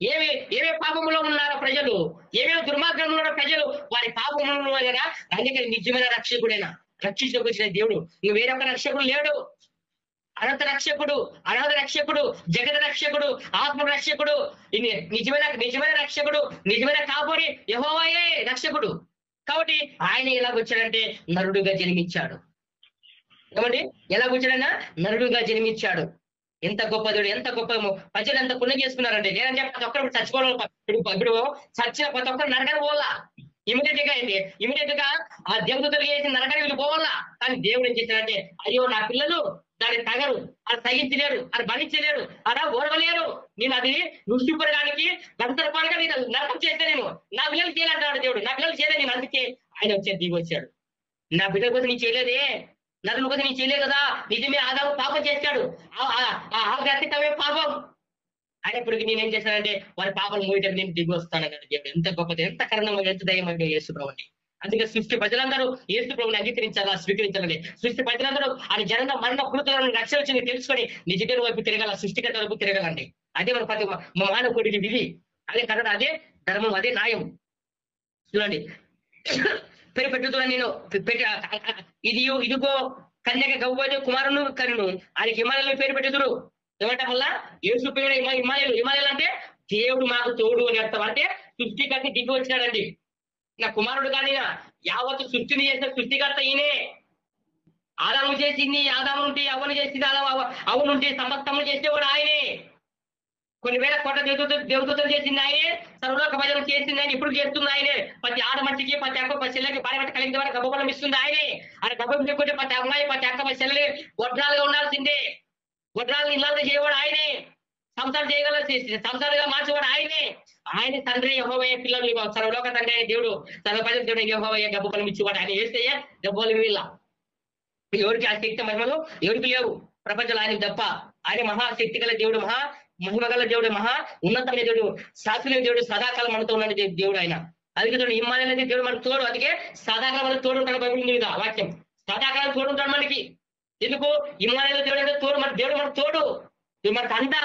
ఏవే పాపములో ఉన్నారో ప్రజలు, ఏమేమి దుర్మార్గంలో ఉన్నారో ప్రజలు, వారి పాపములను కదా అందుకని నిజమైన రక్షకుడైనా, రక్షించకు వచ్చిన దేవుడు. ఇంక వేరొక రక్షకుడు లేడు. అనంత రక్షకుడు, అనాథ రక్షకుడు, జగత రక్షకుడు, ఆత్మ రక్షకుడు, నిజమైన రక్షకుడు, నిజమైన కాపురి యెహోవాయే రక్షకుడు. కాబట్టి ఆయన ఎలాగొచ్చాడంటే నరుడుగా జన్మించాడు. ఏమండి ఎలా కూర్చాడైనా నరుడుగా జన్మించాడు. ఎంత గొప్ప దేవుడు, ఎంత గొప్ప ప్రజలు ఎంత పుణ్యం చేసుకున్నారండి. లేదంటే ప్రతి ఒక్కరు చచ్చిపోవడం, ఇప్పుడు చచ్చిన ప్రతి ఒక్కరు నరకని పోవాలా ఇమీడియట్ గా ఏంటి, ఇమీడియట్ గా ఆ దేవదూతలు చేసి నరకని వీళ్ళు పోవాలా. కానీ దేవుడు ఏం చేశాడంటే, అయ్యో నా పిల్లలు దాన్ని తగరు, అది సహించలేరు, అది భరించలేరు, అలా ఓడవలేరు, నేను అది నృష్టిపరడానికి గంతరపాలుగా నేను నరకం చేస్తే నేను నా పిల్లలు చేయాలంటాడు దేవుడు. నా పిల్లలు చేయలేదు నేను, అందుకే ఆయన వచ్చాడు, దిగి వచ్చాడు. నా బిడ్డల కోసం నేను చేయలేదే, నరుల కోసం నేను చేయలేదు కదా. నిజమే ఆదాము పాపం చేశాడు, ఆ గతికమే పాపం అయినప్పటికీ నేనేం చేశానంటే వారి పాపలు మోయటం నేను దిగి వస్తానన్నాడు దేవుడు. ఎంత గొప్పది, ఎంత కరుణమైన, ఎంత దయమైన యేసు ప్రభుని. అందుకే సృష్టి ప్రజలందరూ యేసు ప్రభుని అంగీకరించాలా, స్వీకరించాలని. సృష్టి ప్రజలందరూ ఆయన జనన మరణ పుడుతున్న రక్షణ వచ్చింది తెలుసుకొని నిజమైన వైపు తిరగాల, సృష్టికర్త వైపు తిరగాలండి. అదే మన ప్రతి మానవుడికి విధి, అదే కథ, అదే ధర్మం, అదే న్యాయం. చూడండి, పేరు పెట్టుతున్నా నేను ఇదిగో కన్యక గవ్వదు కుమారును కనును ఆయనకి హిమాలయాలు పేరు పెట్టుదురు. ఏమంటే వల్ల యేసు పేరు హిమాలయాలు అంటే దేవుడు మాకు తోడు అని అర్థం. అంటే సృష్టికర్త దిగి వచ్చినాడండి. నా కుమారుడు కానీ యావత్తు సృష్టిని చేసిన సృష్టికర్త ఈయనే. ఆదాము చేసింది ఆదాము నుండి, అవ్వను చేసింది అవ్వ నుండి సమస్తము చేసేవాడు ఆయనే. కొన్ని వేల కోట్ల దేవదూతలు చేసింది ఆయనే, సర్వలోక ప్రజలు చేసింది ఆయన, ఇప్పుడు చేస్తుంది ఆయనే. ప్రతి ఆడ మనిషికి, ప్రతి అక్క, ప్రతి చెల్లెకి భార్య కలిగిన వారికి గర్భఫలం ఇస్తుంది ఆయనే. ఆయన గర్భం చెప్పుకుంటే ప్రతి అమ్మాయి, ప్రతి అక్క, ప్రతి చెల్లెలు వడ్రాలుగా ఉండాల్సిందే. వడ్రాలను ఇల్లాలు చేయవాడు ఆయనే. సంసారం చేయగల సంసారంగా మార్చేవాడు ఆయనే. ఆయన తండ్రి యెహోవా, పిల్లలు సర్వలోక తండ్రి అయిన దేవుడు, సర్వ ప్రజల దేవుడు యెహోవా గర్భఫలం ఇచ్చేవాడు ఆయన. వేస్తే గర్భఫలం వీళ్ళ ఎవరికి ఆ శక్తి మహిమలు ఎవరికి లేవు ప్రపంచంలో, ఆయన తప్ప. ఆయన మహాశక్తి గల దేవుడు, మహిమ గల దేవుడు, మహా ఉన్నతమైన దేవుడు, శాస్త్రీయ దేవుడు, సదాకాలం మనతో ఉన్న దేవుడు ఆయన. అందుకే చూడండి, హిమాలయ దేవుడు మనకు తోడు. అందుకే సదాకాలం మనకు తోడు ఉంటాడు. బైబిల్ మీద వాక్యం సదాకాలం తోడు ఉంటాడు మనకి. ఎందుకు? హిమాలయ దేవుడు తోడు, మన దేవుడు మనకు తోడు, మనకు అంట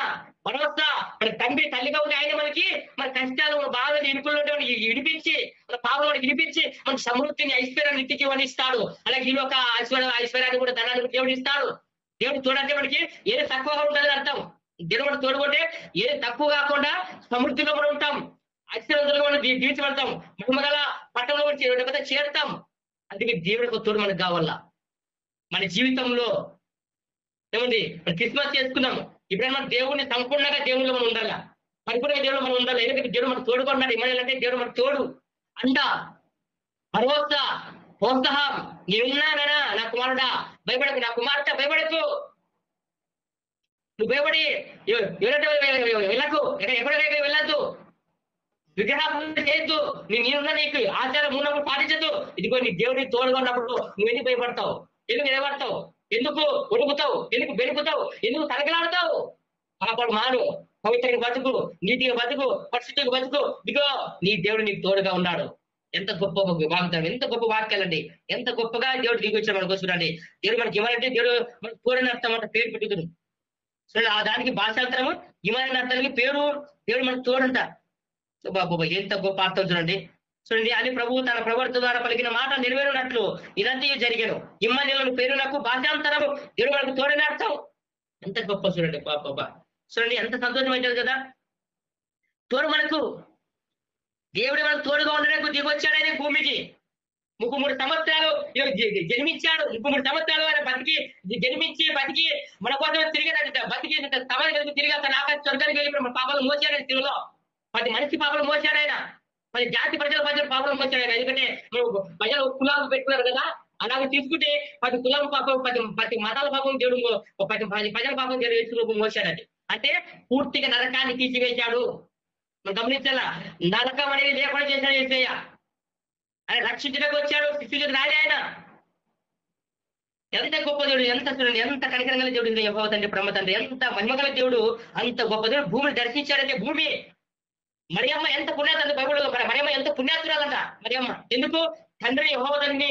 భరోసా. మన తండ్రి తల్లిగా ఉంటే ఆయన మనకి మన కష్టాలు, మన బాధలు, ఇరుకులు విడిపించి, మన పాపలు విడిపించి మన సమృద్ధిని, ఐశ్వర్యాన్ని ఇంటికి ఇస్తాడు. అలాగే ఈ లోక ఐశ్వర్యాన్ని కూడా, ధనాన్ని కూడా దేవుడు ఇస్తాడు. దేవుడు తోడంటే మనకి ఏది తక్కువగా ఉంటుందని అర్థం. దేవుడు మనం తోడుకుంటే ఏది తక్కువ కాకుండా సమృద్ధిలో మనం ఉంటాం, ఐశ్వర్యంగా మనం జీవించబడతాం, మహిమగల పట్టణంలో చేరుతాం. అందుకే దేవుడికి తోడు మనకు కావాలా మన జీవితంలో. ఏమండి, క్రిస్మస్ చేసుకున్నాం, ఇప్పుడైనా మన దేవుడిని సంపూర్ణంగా దేవుళ్ళు మనం ఉండాలా, పరిపూర్ణంగా దేవుడు మనం ఉండాలి. ఎందుకంటే దేవుడు మనకు తోడుగా ఉన్నాడు. ఇమానుయేలు అంటే దేవుడు మనకు తోడు, అండ, భరోసా, ప్రోత్సాహం. నీవున్నానా నా కుమారుడా, భయపడకు, నా కుమార్తె భయపడకు, నువ్వు భయపడి వెళ్ళకు, ఎక్కడికి వెళ్ళద్దు, విగ్రహం చేయొద్దు, నేనున్నా నీకు ఆచారం ఉన్నప్పుడు పాటించద్దు. ఇదిగో నీ దేవుడికి తోడుగా ఉన్నప్పుడు నువ్వు ఎందుకు భయపడతావు, ఎందుకు నిలబడతావు, ఎందుకు ఉడుకుతావు, ఎందుకు బెనుకుతావు, ఎందుకు తలకలాడతావు? పాపడు మాను, పవిత్రంగా బతుకు, నీతిగా బతుకు, పరిశుద్ధిగా బతుకు. ఇదిగో నీ దేవుడు నీకు తోడుగా ఉన్నాడు. ఎంత గొప్ప వాగ్దానం, ఎంత గొప్ప వాక్యాలండి, ఎంత గొప్పగా దేవుడు దిగి వచ్చాడు మనకు. చూడండి, దేవుడు మనకి ఇవ్వాలంటే దేవుడు మనకు తోడని అర్థం అంట, పేరు పెట్టుకుని. సో ఆ దానికి భాషాంతరము ఇమాని అర్థానికి పేరు, దేవుడు మనకు తోడంట. సో బాబు ఎంత గొప్ప అర్థం చూడండి. చూడండి, అని ప్రభువు తన ప్రవర్తన ద్వారా పలికిన మాట నెరవేరునట్లు ఇదంతా జరిగాను. ఇమ్మానుయేలు పేరు నాకు భాషాంతరము, దేవుడు మనకు తోడని అర్థం. ఎంత గొప్ప చూడండి బాబా. చూడండి ఎంత సంతోషం అవుతుంది కదా. తోడు మనకు, దేవుడు మనకు తోడుగా ఉండడానికి దిగి వచ్చాడు ఆయన భూమికి. 33 సంవత్సరాలు జన్మించాడు. 33 సంవత్సరాలు ఆయన జన్మించి బతికి మన కోసం తిరిగాడంట. బతికి సమాజం తిరిగి అతను ఆకాశ స్వర్గానికి వెళ్ళి మన పాపాలు మోసాడు ఆయన. తిరుగులో 10 మనిషి పాపలు మోసాడు ఆయన, 10 జాతి ప్రజల పాపలు మోసాడు ఆయన. ఎందుకంటే ప్రజలు కులాలు పెట్టుకున్నారు కదా, అలాగే తీసుకుంటే 10 కులాల పాపం, 10 మతాల పాపం దేవుడు, 10 ప్రజల పాపం దేవుడు యేసు మోసాడు. అంటే పూర్తిగా నరకాన్ని తీసివేశాడు. మనం గమనించాలా, నరకం అనేది లేకుండా చేశాడు యేసయ్య. ఆయన రక్షించడానికి వచ్చాడు, శిష్యులకు రాలే ఆయన. ఎంత గొప్ప దేవుడు, ఎంత చూడండి, ఎంత కనికరంగా దేవుడు యెహోవా తండ్రి, బ్రహ్మ తండ్రి, ఎంత మహిమగల దేవుడు, అంత గొప్ప దేవుడు భూమిని దర్శించాడంటే. భూమి మరియమ్మ ఎంత పుణ్యాత, బైబిల్లో మరియమ్మ ఎంత పుణ్యాతురాలంట మరియమ్మ. ఎందుకు? తండ్రి యెహోవా తండ్రిని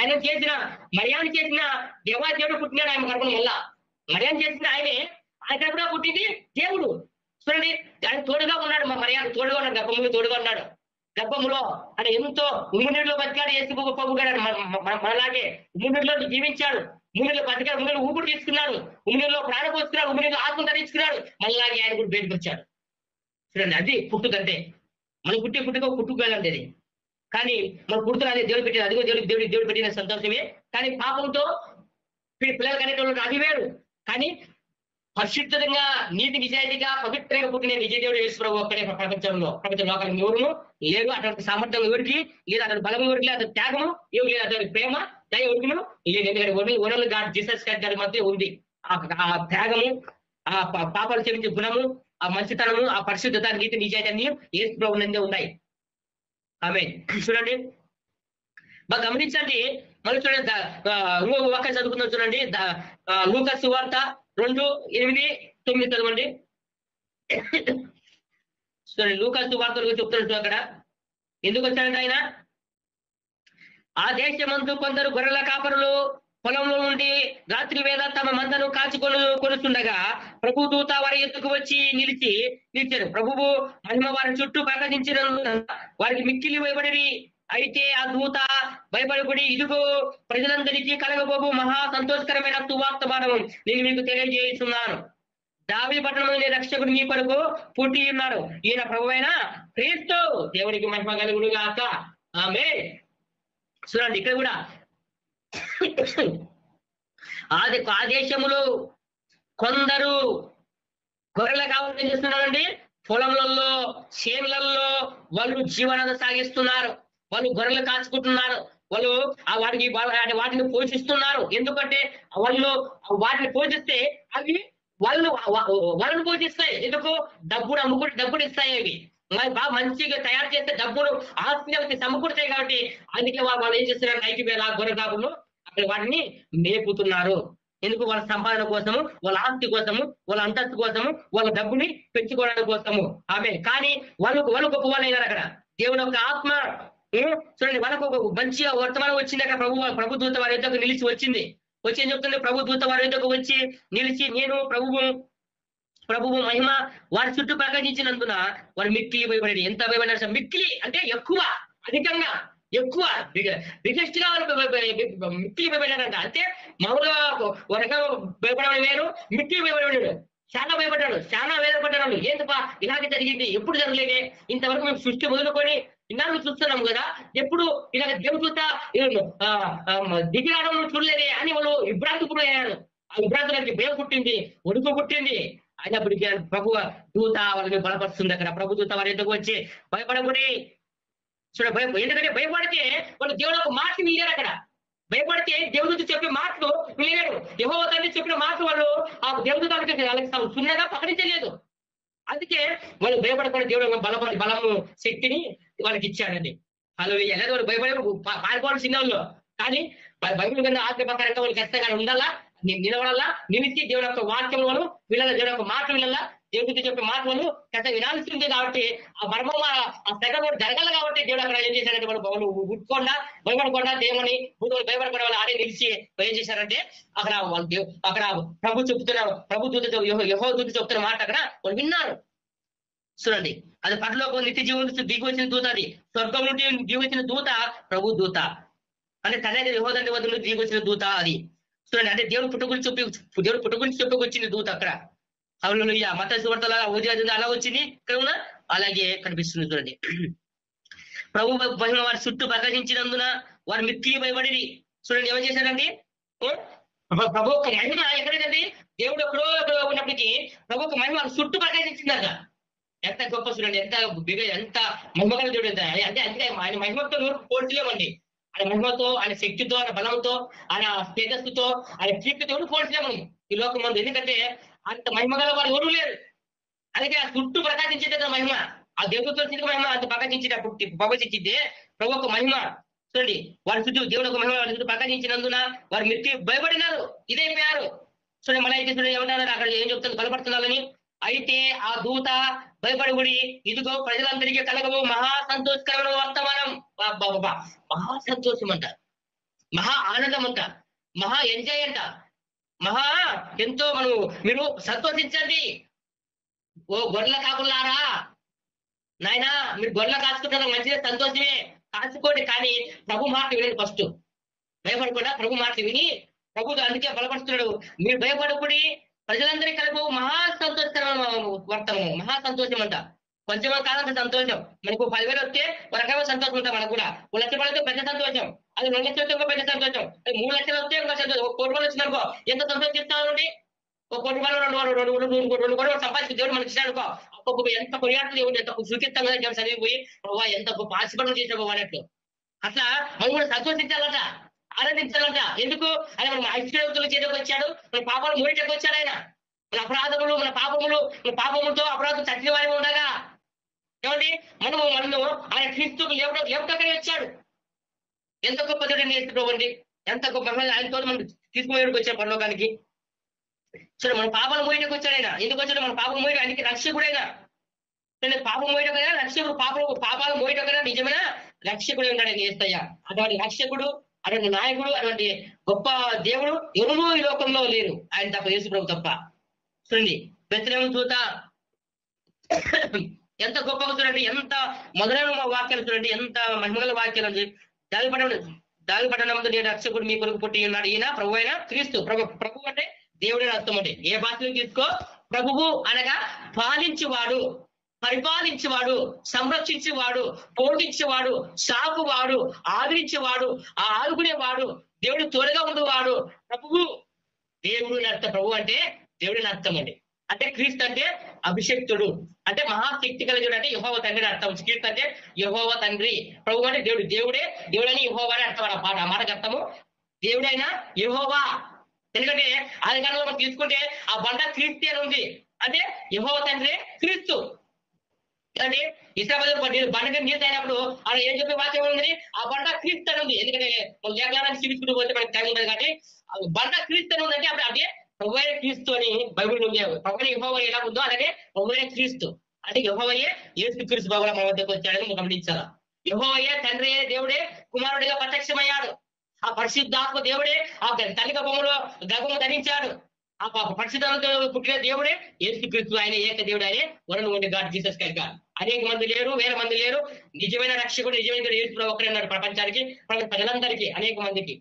ఆయన చేసిన, మరియాన్ని చేసిన దేవాదేవుడు పుట్టినాడు ఆయన గర్భం వల్ల. మరియాన్ని చేసిన ఆయనే, ఆయన గర్భంలో పుట్టింది దేవుడు. చూడండి, ఆయన తోడుగా ఉన్నాడు, మా మరియాన్ని తోడుగా ఉన్నాడు, గర్భంలో తోడుగా ఉన్నాడు. గర్భములో ఆయన ఎంతో ఉమ్మునీరులో బతికాడు, ఏసు గొప్పగాడు మనలాగే. ఉమ్మునీరులో జీవించాడు, ఉమ్మునీరులో బతికాడు, ఉమ్మునీరు ఊపిరి తీసుకున్నాడు, ఉమ్మునీరులో ప్రాణం పోసుకున్నాడు, ఉమ్మునీరులో ఆత్మ ధరించుకున్నాడు. మనలాగే ఆయన కూడా బయటకు వచ్చాడు. చూడండి, అది పుట్టుకంటే. మనం పుట్టుకోవాలంటే అది. కానీ మనం పుడుతున్నది దేవుడు పెట్టిన, అదిగో దేవుడు పెట్టిన సంతోషమే. కానీ పాపంతో పిల్లలకి అనేటువంటి అది వేరు. కానీ పరిశుద్ధంగా నీతి నిజాయితీగా పవిత్రంగా పుట్టిన నిజ దేవుడు యేసు ప్రభు ఒక్కడే ప్రపంచంలో లోకానికి ఎవరును లేరు. అటువంటి సామర్థ్యం ఎవరికి లేదు, అతని బలం ఎవరికి లేదు, అతని త్యాగము ఎవరు లేదు, అతని ప్రేమ దయ ఎవరికి లేదు. ఎందుకంటే ఓనల్ గాడ్ జీసస్ గారి మధ్య ఉంది ఆ త్యాగము, ఆ పాపాలు క్షమించే గుణము, ఆ మంచితనము, ఆ పరిశుద్ధత, నీతి నిజాయితీ అన్ని యేసు ప్రభు నందే ఉన్నాయి. ఆమె చూడండి బాగా గమనించండి. మళ్ళీ చూడండి ఇంకో వాక్యం చదువుకుందాం చూడండి. లూకా సువార్త 2:8-9 చదవండి. చూడండి లూకా సువార్త చెప్తున్నాడు అక్కడ. ఎందుకు వచ్చాడంటే ఆయన, ఆ దేశమందు కొందరు గొర్రెల కాపరులు పొలంలో ఉండి రాత్రి వేళ తమ మందను కొనుచుండగా ప్రభు దూత వారి ఎత్తుకు వచ్చి నిలిచారు. ప్రభువు మహిమ వారి చుట్టూ ప్రకాశించిన వారికి మిక్కిలి భయపడి. అయితే ఆ దూత భయపడబడి, ఇదిగో ప్రజలందరికీ కలగబోగు మహా సంతోషకరమైన సువార్తమానము నేను మీకు తెలియజేస్తున్నాను. దావీదు పట్టణంలో రక్షకుడు మీ కొరకు పుట్టి ఉన్నారు. ఈయన ప్రభువైన క్రీస్తు. దేవునికి మహిమ కలుగును గాక. ఆమేన్. చూడండి ఇక్కడ కూడా ఆ దేశములో కొందరు గొర్రెల కావాలి ఏం చేస్తున్నారండి, పొలంలలో చేనులలో వాళ్ళు జీవనాన్ని సాగిస్తున్నారు. వాళ్ళు గొర్రెలు కాచుకుంటున్నారు. వాళ్ళు వాటిని పోషిస్తున్నారు. ఎందుకంటే వాళ్ళు వాటిని పోషిస్తే అవి వాళ్ళని పోషిస్తాయి. ఎందుకు? డబ్బులు ఇస్తాయి. అవి బాగా మంచిగా తయారు చేస్తే డబ్బులు ఆస్తి సమకూరుతాయి. కాబట్టి అందుకే వాళ్ళు ఏం చేస్తున్నారు, నైట్ వేళ గొర్రె కాపులు అక్కడ వాటిని మేపుతున్నారు. ఎందుకు? వాళ్ళ సంపాదన కోసము, వాళ్ళ ఆస్తి కోసము, వాళ్ళ అంతస్తు కోసము, వాళ్ళ డబ్బుని పెంచుకోవడానికి కోసము. ఆమె కానీ వాళ్ళు గొప్ప వాళ్ళు అయినారు. అక్కడ దేవుని యొక్క ఆత్మ చూడండి, వాళ్ళకు ఒక మంచిగా వర్తమానం వచ్చింది. అక్కడ ప్రభు దూత వారి యొద్దకు నిలిచి వచ్చింది. వచ్చి ఏం చెప్తుంది? ప్రభు దూత వారి యొద్దకు వచ్చి నిలిచి, నేను ప్రభువు మహిమ వారి చుట్టూ ప్రకాశించినందున వారు మిక్కిలి భయపడేది. ఎంత భయపడినారు? మిక్కిలి అంటే ఎక్కువ, అధికంగా, ఎక్కువ, బిగ్గెస్ట్ గా మిక్కిలి భయపడ్డాడంట. అంటే మామూలుగా ఒక భయపడడం వేరు, మిక్కిలి భయపడేవాడు. చాలా భయపడ్డాడు, చాలా వేదపడ్డాడు. ఏంటప్పా ఇలాగే జరిగింది, ఎప్పుడు జరగలేదే, ఇంతవరకు మేము సృష్టి మొదలుకొని ఇన్నాళ్ళు చూస్తున్నాం కదా, ఎప్పుడు ఇలాగ దేవుడు చూస్తా దిగిరావడం చూడలేదే అని వాళ్ళు విభ్రాంతి కూడా అయ్యారు. ఆ విభ్రాంతులకి భయం పుట్టింది, ఒడుకు పుట్టింది. అయినప్పటికీ ప్రభు దూత వాళ్ళని బలపరుస్తుంది. అక్కడ ప్రభు దూత వారి ఎందుకు వచ్చి భయపడకూడదు ఎందుకంటే భయపడితే వాళ్ళు దేవుడు ఒక మాట వినలేరు. అక్కడ భయపడితే దేవుడితో చెప్పే మాటలు వినలేరు. యెహోవా తండ్రి చెప్పిన మాటలు వాళ్ళు ఆ దేవుడితో వాళ్ళకి సున్నగా ప్రకటించలేదు. అందుకే వాళ్ళు భయపడకుండా దేవుడు బలము శక్తిని వాళ్ళకి ఇచ్చాడండి. వాళ్ళు ఎలాగో వాళ్ళు భయపడే పారిపోవాలి చిన్నవాళ్ళు. కానీ బైబిల్ కన్నా ఆత్మ ప్రకారంగా వాళ్ళు ఖచ్చితంగా ఉండాలా, నిలబడాలా, నిలిచి దేవుడు యొక్క వాక్యం వాళ్ళు వినాలా, దేవుడు యొక్క మాట వినాలా, దేవుడితో చెప్పే మాట వాళ్ళు ఖచ్చితంగా వినాల్సిందే. కాబట్టి ఆ మర్మం ఆ తెగ జరగాలి. కాబట్టి దేవుడు అక్కడ ఏం చేశారంటే వాళ్ళు ఉట్టుకుండా భయపడకుండా దేవుని భూతులు భయపడకుండా వాళ్ళు ఆడే నిలిచి ఏం చేశారంటే అక్కడ వాళ్ళు అక్కడ ప్రభు చెప్తున్నారు, ప్రభు దూతతో యెహోవా దూత చెప్తున్న మాట అక్కడ వాళ్ళు విన్నారు. చూడండి, అది పరలోకం నిత్య జీవం దిగి వచ్చిన దూత, అది స్వర్గం నుండి దిగి వచ్చిన దూత ప్రభు దూత. అంటే తన యెహోవా తండ్రి వద్ద నుండి దిగి వచ్చిన దూత అది. చూడండి, అంటే దేవుడు పుట్టు గురించి చెప్పుకొచ్చింది దూత అక్కడ. హల్లెలూయా. మత్తయి సువార్తలో అలా వచ్చింది, ఇక్కడ ఉన్న అలాగే కనిపిస్తుంది. చూడండి, ప్రభు మహిమ వారి చుట్టూ ప్రకాశించినందున వారు మిక్కిలి భయపడి. చూడండి ఏమని చేశారండి, ప్రభు యొక్క మహిమ ఎక్కడైందండి, దేవుడు ఎక్కడో ఉన్నప్పటికీ ప్రభు యొక్క మహిమ వారి చుట్టూ ప్రకాశించిందట. ఎంత గొప్ప చూడండి, ఎంత మహిమగల దేవుడు ఎంత అంటే ఆయన మహిమతో నూరు పోల్చలేమండి. ఆయన మహిమతో, ఆయన శక్తితో, ఆయన బలంతో, ఆయన తేజస్సుతో, ఆయన కీర్తితో పోల్చలేము ఈ లోకం మందు. ఎందుకంటే అంత మహిమగల వారు ఎవరు లేరు. అందుకే ఆ చుట్టూ ప్రకాశించేది మహిమ, ఆ దేవుడితో మహిమ అంత ప్రకాశించిద్దే ప్రభు ఒక మహిమ. చూడండి, వారి చుట్టూ దేవుడు ఒక మహిమ వారి చుట్టూ ప్రకాశించినందున వారు మిక్కి భయపడినారు, ఇదైపోయారు. చూడండి, మళ్ళీ అయితే చూడండి ఏమన్నారు అక్కడ, ఏం చెప్తాను బలపడుతున్నారని. అయితే ఆ దూత భయపడబడి, ఇదిగో ప్రజలందరికీ కలగవు మహా సంతోషకరమైన వర్తమానం. మహా సంతోషం అంట, మహా ఆనందం అంట, మహా ఎంజాయ్ అంట, మహా ఎంతో మీరు సంతోషించండి. ఓ గొర్రెల కాపులారా, నాయనా మీరు గొర్రెల కాచుకుంటారు, మంచిదే, సంతోషమే, కాచుకోండి. కానీ ప్రభు మాట వినండి. ఫస్ట్ భయపడకుండా ప్రభు మాట విని ప్రభు అందుకే బలపడుతున్నాడు. మీరు భయపడకూడి ప్రజలందరికీ కలుపు మహా సంతోషకరమైన వర్తము, మహా సంతోషం అంట. కొంచెం కాదంత సంతోషం. మనకు 10,000 వస్తే ఒక రకమైన సంతోషం ఉంటాం, మనకు కూడా 1,00,000 పెద్ద సంతోషం. అది 2 లక్షలు వస్తే ఇంకో పెద్ద సంతోషం, 3 లక్షలు వస్తే ఇంకో సంతోషం, 1 కోటి రూపాయలు వచ్చిందనుకో ఎంత సంతోషిస్తామండి. 1 కోటి రూపాయలు 2 కోట్లు సంపాదించి దేవుడు మనకి ఇచ్చాడుకో, అప్పుడు ఎంత కొనియాడుతుంది దేవుడు, ఎంత సుఖిస్తాం కదా దేవుడు చదివిపోయి ప్రభావ ఎంత గొప్ప ఆశీర్వాదం చేసావు అన్నట్లు. అట్లా మనం కూడా సంతోషించాలట, ఆనందించాలంట. ఎందుకు ఆయన మన ఐశ్వర్యవంతుల చేతికి వచ్చాడు, మన పాపాలు మూడిటకు వచ్చాడు ఆయన. మన అపరాధములు మన పాపములతో అపరాధం చచ్చిన వారి ఉండగా ఏమండి మనను ఆయన క్రీస్తుకు లేవటక్కడే వచ్చాడు. ఎంత గొప్ప దేవుడు నేర్చుకోవండి, ఎంత గొప్ప ఆయనతో మనం తీసుకుపోయేందుకు వచ్చాడు పరలోకానికి. సరే మన పాపాలు మోయటకు వచ్చాడు ఆయన. ఎందుకు వచ్చాడు? మన పాపం మోయడం, ఆయనకి రక్షకుడైనా. పాపం మోయడం కదా రక్షకుడు, పాపాలు మోయడం కదా నిజమైన రక్షకుడు ఉన్నాడు ఆయన యేసయ్య. అటువంటి రక్షకుడు, అటువంటి నాయకుడు, అటువంటి గొప్ప దేవుడు ఎవరు ఈ లోకంలో లేరు, ఆయన తప్ప, యేసు ప్రభు తప్ప. చూడండి బెత్లెహేము దూత ఎంత గొప్పగా చూడండి, ఎంత మొదలైన వాక్యాలు చూడండి, ఎంత మహిమగల వాక్యాలు. దావిపట్టణంలో నేను రక్షకుడు మీ కొరకు పుట్టి ఉన్నాడు, ఈయన ప్రభు అయిన క్రీస్తు. ప్రభు అంటే దేవుడి అర్థం. అంటే ఏ భాషలో తీసుకో, ప్రభువు అనగా పాలించువాడు, పరిపాలించేవాడు, సంరక్షించేవాడు, పోషించేవాడు, సాకువాడు, ఆదరించేవాడు, ఆ ఆదుకునేవాడు, దేవుడు తోడుగా ఉండేవాడు ప్రభువు. దేవుడిని అర్థం. ప్రభు అంటే దేవుడిని అర్థం అండి. అంటే క్రీస్తు అంటే అభిషక్తుడు, అంటే మహాశక్తి కలిగిన, అంటే యెహోవా తండ్రి అర్థం. క్రీస్తు అంటే యెహోవా తండ్రి, ప్రభు అంటే దేవుడు. దేవుడని యెహోవా అని అర్థం. ఆ మాటకు అర్థము దేవుడైనా యెహోవా. ఎందుకంటే ఆది కాలంలో మనం తీసుకుంటే ఆ బండ క్రీస్తు అని ఉంది, అంటే యెహోవా తండ్రి క్రీస్తు. అంటే ఇస్రాయేలు బండ నీళ్ళు అయినప్పుడు అలా ఏం చెప్పే వాక్యం ఉంది, ఆ బండ క్రీస్తు అని ఉంది. ఎందుకంటే లేఖనాన్ని చూపించుకుంటూ పోతే మనకి టైం ఉండదు కాబట్టి బండ క్రీస్తు అని ఉందంటే అప్పుడు అంటే ప్రభువైన క్రీస్తు అని బైబిల్ ఉంది. ప్రభువైన యెహోవా ఎలా ఉందో అలాగే ప్రభువైన క్రీస్తు అంటే యెహోవాయే యేసు క్రీస్తు బాబుల మన వద్దకు వచ్చాడని గమనించాలా. యెహోవాయే తండ్రి దేవుడే కుమారుడిగా ప్రత్యక్షమయ్యాడు. ఆ పరిశుద్ధాత్మ దేవుడే ఆ తల్లి గర్భము ధరించాడు. ఆ పరిశుద్ధాత్మతో పుట్టిన దేవుడే యేసు క్రీస్తు. ఆయన ఏక దేవుడు, ఆయనే వరను ఉండి గాడ్ జీసస్ క్రైస్ట్ గాడ్. అనేక మంది లేరు, వేల మంది లేరు. నిజమైన రక్షకుడు, నిజమైన యేసు ప్రభు ఒకరే ఉన్నాడు ప్రపంచానికి, ప్రజలందరికీ, అనేక మందికి,